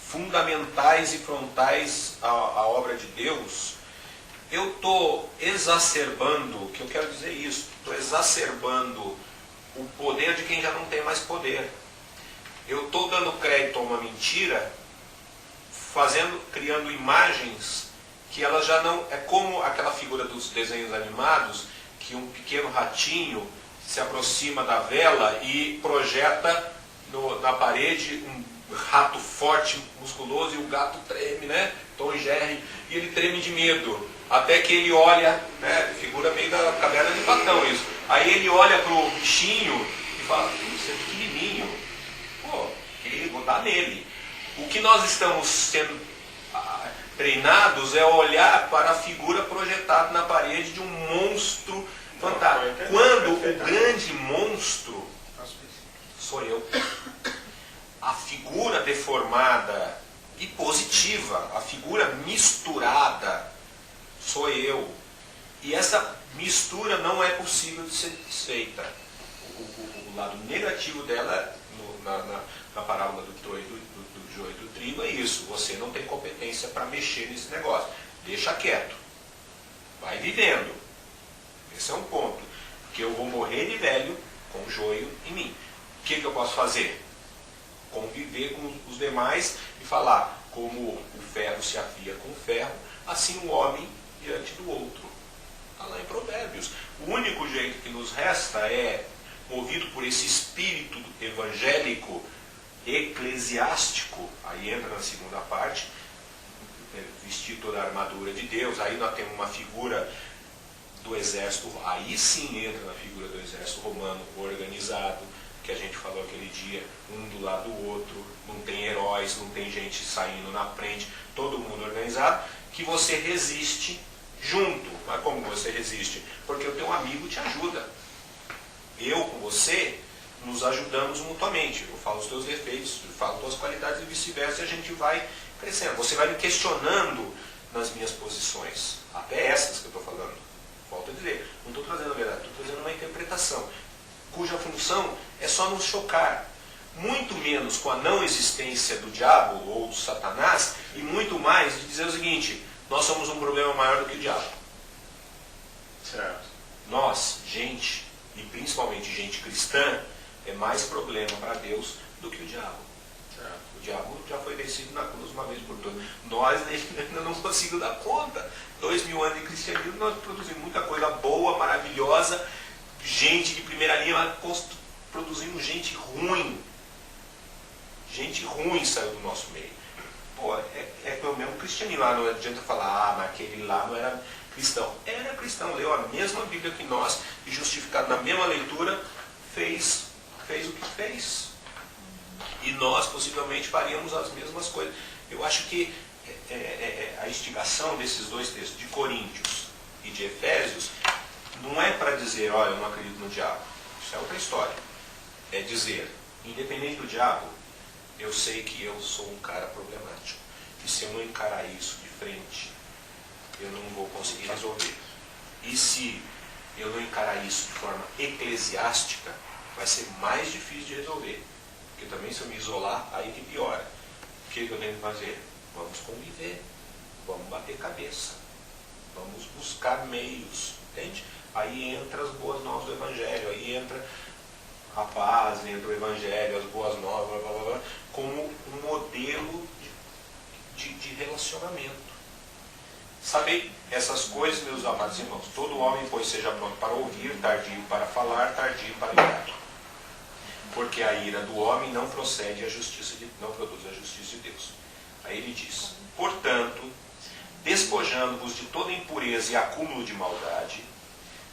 fundamentais e frontais à obra de Deus, eu estou exacerbando, o que eu quero dizer é isso, estou exacerbando o poder de quem já não tem mais poder. Eu estou dando crédito a uma mentira, criando imagens que ela já não... É como aquela figura dos desenhos animados, que um pequeno ratinho se aproxima da vela e projeta na parede um rato forte, musculoso, e o gato treme, né? Tom e Jerry, e ele treme de medo. Até que ele olha, né? Figura meio da caverna de Platão isso. Aí ele olha pro bichinho e fala, isso é pequenininho. Pô, vou dar nele. O que nós estamos sendo treinados é olhar para a figura projetada na parede de um monstro fantástico. Quando o grande monstro sou eu. A figura deformada e positiva, a figura misturada, sou eu. E essa mistura não é possível de ser desfeita. O lado negativo dela, na parábola do joio e do trigo, é isso. Você não tem competência para mexer nesse negócio. Deixa quieto. Vai vivendo. Esse é um ponto. Porque eu vou morrer de velho com o joio em mim. O que eu posso fazer? Conviver com os demais e falar como o ferro se afia com o ferro, assim o homem diante do outro. Está lá em Provérbios. O único jeito que nos resta é, movido por esse espírito evangélico, eclesiástico, aí entra na segunda parte, vestir toda a armadura de Deus, aí nós temos uma figura do exército, aí sim entra na figura do exército romano organizado, que a gente falou aquele dia, um do lado do outro, não tem heróis, não tem gente saindo na frente, todo mundo organizado, que você resiste junto. Mas como você resiste? Porque o teu amigo te ajuda. Eu com você nos ajudamos mutuamente. Eu falo os teus defeitos, eu falo as tuas qualidades e vice-versa, e a gente vai crescendo. Você vai me questionando nas minhas posições, até essas que eu estou falando. Volto a dizer, não estou trazendo a verdade, estou trazendo uma interpretação, cuja função é só nos chocar, muito menos com a não existência do diabo ou do Satanás, e muito mais de dizer o seguinte, nós somos um problema maior do que o diabo. Certo. Nós, gente, e principalmente gente cristã, é mais problema para Deus do que o diabo. Certo. O diabo já foi vencido na cruz uma vez por todas. Nós ainda não conseguimos dar conta. 2000 anos de cristianismo, nós produzimos muita coisa boa, maravilhosa, gente de primeira linha, mas produzimos gente ruim. Gente ruim saiu do nosso meio. Pô, é o mesmo cristianismo. Lá não adianta falar, mas aquele lá não era cristão. Era cristão, leu a mesma Bíblia que nós, e justificado na mesma leitura, fez o que fez. E nós possivelmente faríamos as mesmas coisas. Eu acho que a instigação desses dois textos, de Coríntios e de Efésios, não é para dizer, olha, eu não acredito no diabo. Isso é outra história. É dizer, independente do diabo, eu sei que eu sou um cara problemático. E se eu não encarar isso de frente, eu não vou conseguir resolver. E se eu não encarar isso de forma eclesiástica, vai ser mais difícil de resolver. Porque também se eu me isolar, aí que piora. O que eu tenho que fazer? Vamos conviver. Vamos bater cabeça. Vamos buscar meios, entende? Aí entra as boas novas do Evangelho, aí entra a paz, entra o Evangelho, as boas novas, blá, blá, blá, como um modelo de relacionamento. Saber essas coisas, meus amados irmãos, todo homem, pois, seja pronto para ouvir, tardio para falar, tardio para irar. Porque a ira do homem não procede a justiça não produz a justiça de Deus. Aí ele diz, portanto, despojando-vos de toda impureza e acúmulo de maldade,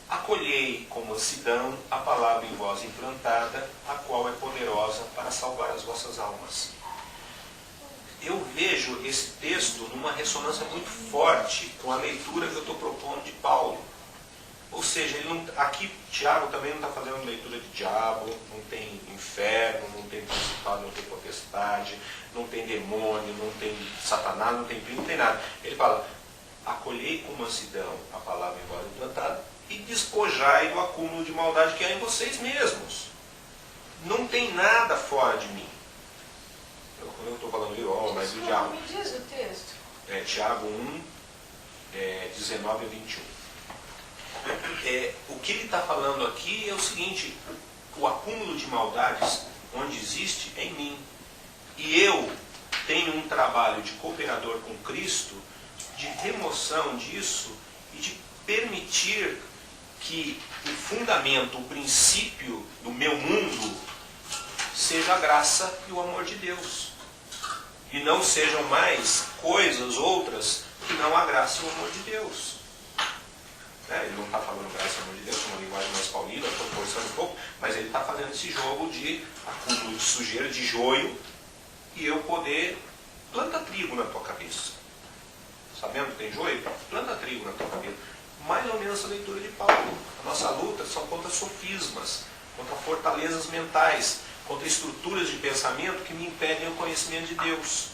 acolhei com mansidão a palavra em vós implantada, a qual é poderosa para salvar as vossas almas. Eu vejo esse texto numa ressonância muito forte com a leitura que eu estou propondo de Paulo. Ou seja, ele não, aqui Tiago também não está fazendo leitura de diabo, não tem inferno, não tem principado, não tem potestade, não tem demônio, não tem Satanás, não tem nada. Ele fala, acolhei com mansidão a palavra em vós implantada e despojai do acúmulo de maldade que há em vocês mesmos. Não tem nada fora de mim. Quando eu estou falando de homem, mas do diabo. Me diz o texto. Tiago 1, 19 a 21. O que ele está falando aqui é o seguinte, o acúmulo de maldades, onde existe, é em mim. E eu tenho um trabalho de cooperador com Cristo, de remoção disso e de permitir que o fundamento, o princípio do meu mundo seja a graça e o amor de Deus. E não sejam mais coisas outras que não a graça e o amor de Deus. Ele não está falando graça e amor de Deus, com uma linguagem mais paulina, estou forçando um pouco, mas ele está fazendo esse jogo de acúmulo de sujeira, de joio, e eu poder planta trigo na tua cabeça. Sabendo que tem joio? Planta trigo na tua cabeça. Mais ou menos essa leitura de Paulo. A nossa luta são contra sofismas, contra fortalezas mentais, contra estruturas de pensamento que me impedem o conhecimento de Deus.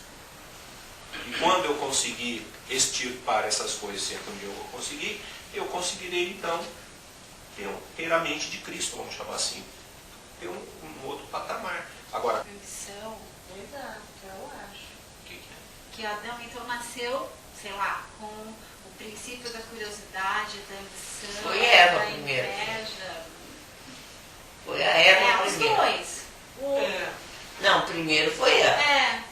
E quando eu conseguir extirpar essas coisas, sempre onde eu vou conseguir, eu conseguirei então ter a mente de Cristo, vamos chamar assim. Ter um outro patamar. Agora, Ambição. Exato, eu acho. o que é? Que Adão então nasceu, sei lá, com o princípio da curiosidade, da ambição, Foi Eva da primeiro. inveja. Foi a Eva Os primeiro. dois. Não, primeiro foi ela.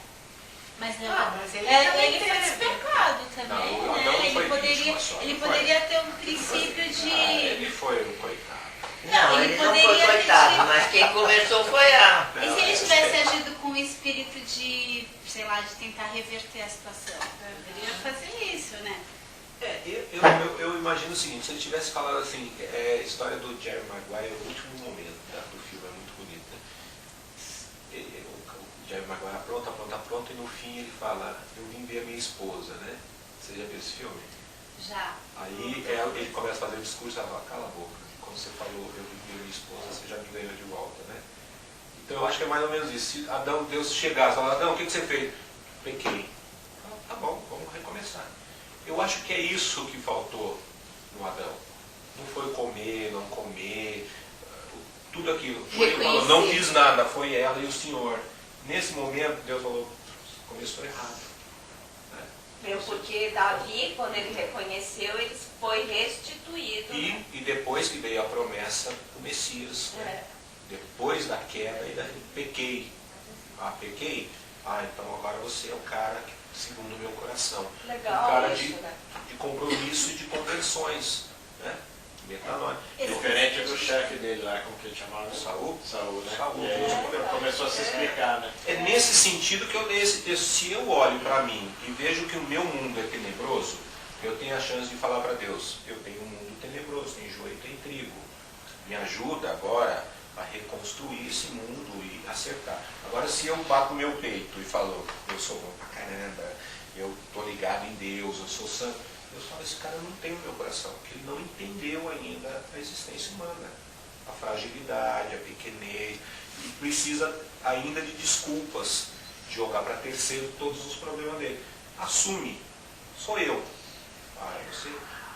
Mas, mas ele ele também foi teve. despecado também, Não, né? Adão Ele foi poderia, vítima só, ele não foi? poderia ter um princípio de... Ele foi um coitado. Não, ele ele não foi poderia ter coitado, tido- mas quem começou foi ela. E se ele tivesse agido com o espírito de, sei lá, de tentar reverter a situação? Poderia fazer isso, né? Eu imagino o seguinte, se ele tivesse falado assim, a história do Jerry Maguire, o último momento do filme é muito bonito, né? O Jerry Maguire pronta, e no fim ele fala, eu vim ver a minha esposa, né? Você já viu esse filme? Já. Aí ele começa a fazer o discurso e ela fala, cala a boca, quando você falou, eu vim ver a minha esposa, você já me ganhou de volta, né? Então eu acho que é mais ou menos isso. Se Deus chegasse e falasse, Adão, o que você fez? Pequei. Tá bom, vamos recomeçar. Eu acho que é isso que faltou no Adão. Não foi comer, não comer, tudo aquilo. Ele falou, não fiz nada, foi ela e o Senhor. Nesse momento, Deus falou, começou errado. Meu, porque Davi, quando ele reconheceu, ele foi restituído. né? E depois que veio a promessa, o Messias. Né? Depois da queda, pequei. Pequei? Então agora você é o cara que, segundo o meu coração. Legal um cara isso, né? de compromisso e de conversões. Né? Metanoia. Diferente do chefe dele lá, como que ele chamava? Saul? Saul, né? Saul. E aí começou a se explicar, né? É nesse sentido que eu leio esse texto. Se eu olho para mim e vejo que o meu mundo é tenebroso, eu tenho a chance de falar para Deus, eu tenho um mundo tenebroso, tem joio e tem trigo. Me ajuda agora a reconstruir esse mundo e acertar. Agora, se eu bato o meu peito e falo, eu sou bom pra caramba, eu estou ligado em Deus, eu sou santo, Deus fala, esse cara não tem o meu coração, porque ele não entendeu ainda a existência humana, a fragilidade, a pequenez, e precisa ainda de desculpas, de jogar para terceiro todos os problemas dele. Assume, sou eu. Você,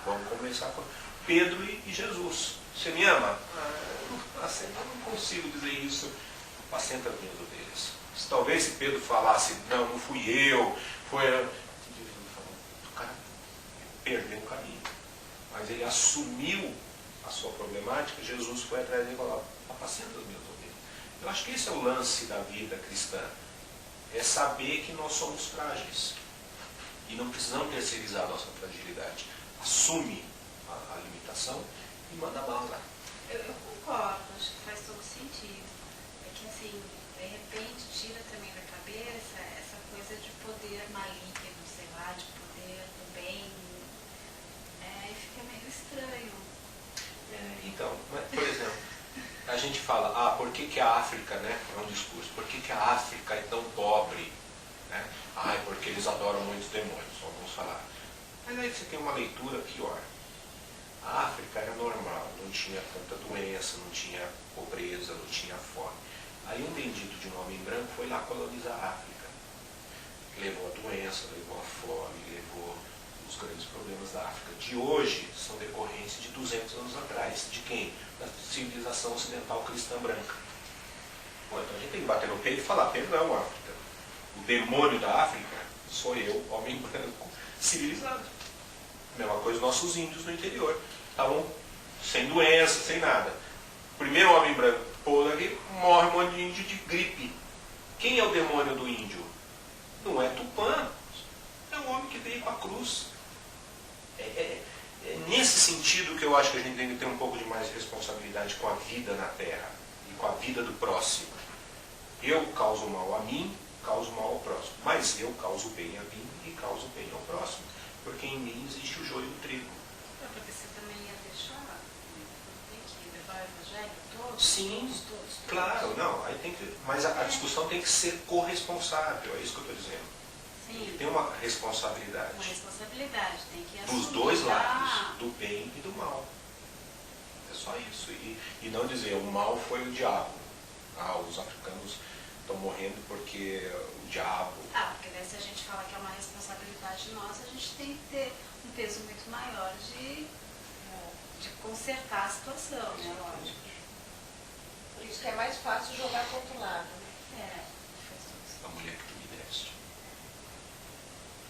vamos começar com Pedro e Jesus. Você me ama? Eu não consigo dizer isso. Apacenta as minhas ovelhas. Talvez se Pedro falasse, não fui eu, foi... Cara, perdeu o caminho. Mas ele assumiu a sua problemática, Jesus foi atrás dele e falou, apacenta as minhas ovelhas. Eu acho que esse é o lance da vida cristã. É saber que nós somos frágeis. E não precisamos terceirizar a nossa fragilidade. Assume a limitação e manda bala. Eu concordo, acho que faz todo sentido. É que assim, de repente tira também da cabeça essa coisa de poder maligno, sei lá, de poder do bem. E fica meio estranho. Então, por exemplo, a gente fala, por que a África, né, é um discurso, por que a África é tão pobre? Né? É porque eles adoram muitos demônios, vamos falar. Mas aí você tem uma leitura pior. A África era normal, não tinha tanta doença, não tinha pobreza, não tinha fome. Aí um bendito de um homem branco foi lá colonizar a África. Levou a doença, levou a fome, levou os grandes problemas da África. De hoje são decorrência de 200 anos atrás. De quem? Da civilização ocidental cristã branca. Então a gente tem que bater no peito e falar, perdão, África. O demônio da África sou eu, homem branco, civilizado. Mesma coisa os nossos índios no interior. Estavam sem doença, sem nada. O primeiro homem branco pôs ali, morre um monte de índio de gripe. Quem é o demônio do índio? Não é Tupã. É um homem que veio com a cruz. É nesse sentido que eu acho que a gente tem que ter um pouco de mais responsabilidade com a vida na Terra e com a vida do próximo. Eu causo mal a mim, causo mal ao próximo. Mas eu causo bem a mim e causo bem ao próximo. Porque em mim existe o joio e o trigo. Porque você também ia deixar, tem que levar o evangelho todo? Sim, todos. claro, não. Aí tem que, mas a discussão tem que ser corresponsável, é isso que eu estou dizendo. Sim. Tem uma responsabilidade. Uma responsabilidade, tem que Dos assumir. dois lados, do bem e do mal. É só isso. E não dizer o mal foi o diabo. Os africanos estão morrendo porque o diabo. Porque daí se a gente fala que é uma responsabilidade nossa, a gente tem que ter um peso muito maior de consertar a situação, né? Lógico. Por isso que é mais fácil jogar para outro lado. Faz todo sentido. A mulher que tu me deste.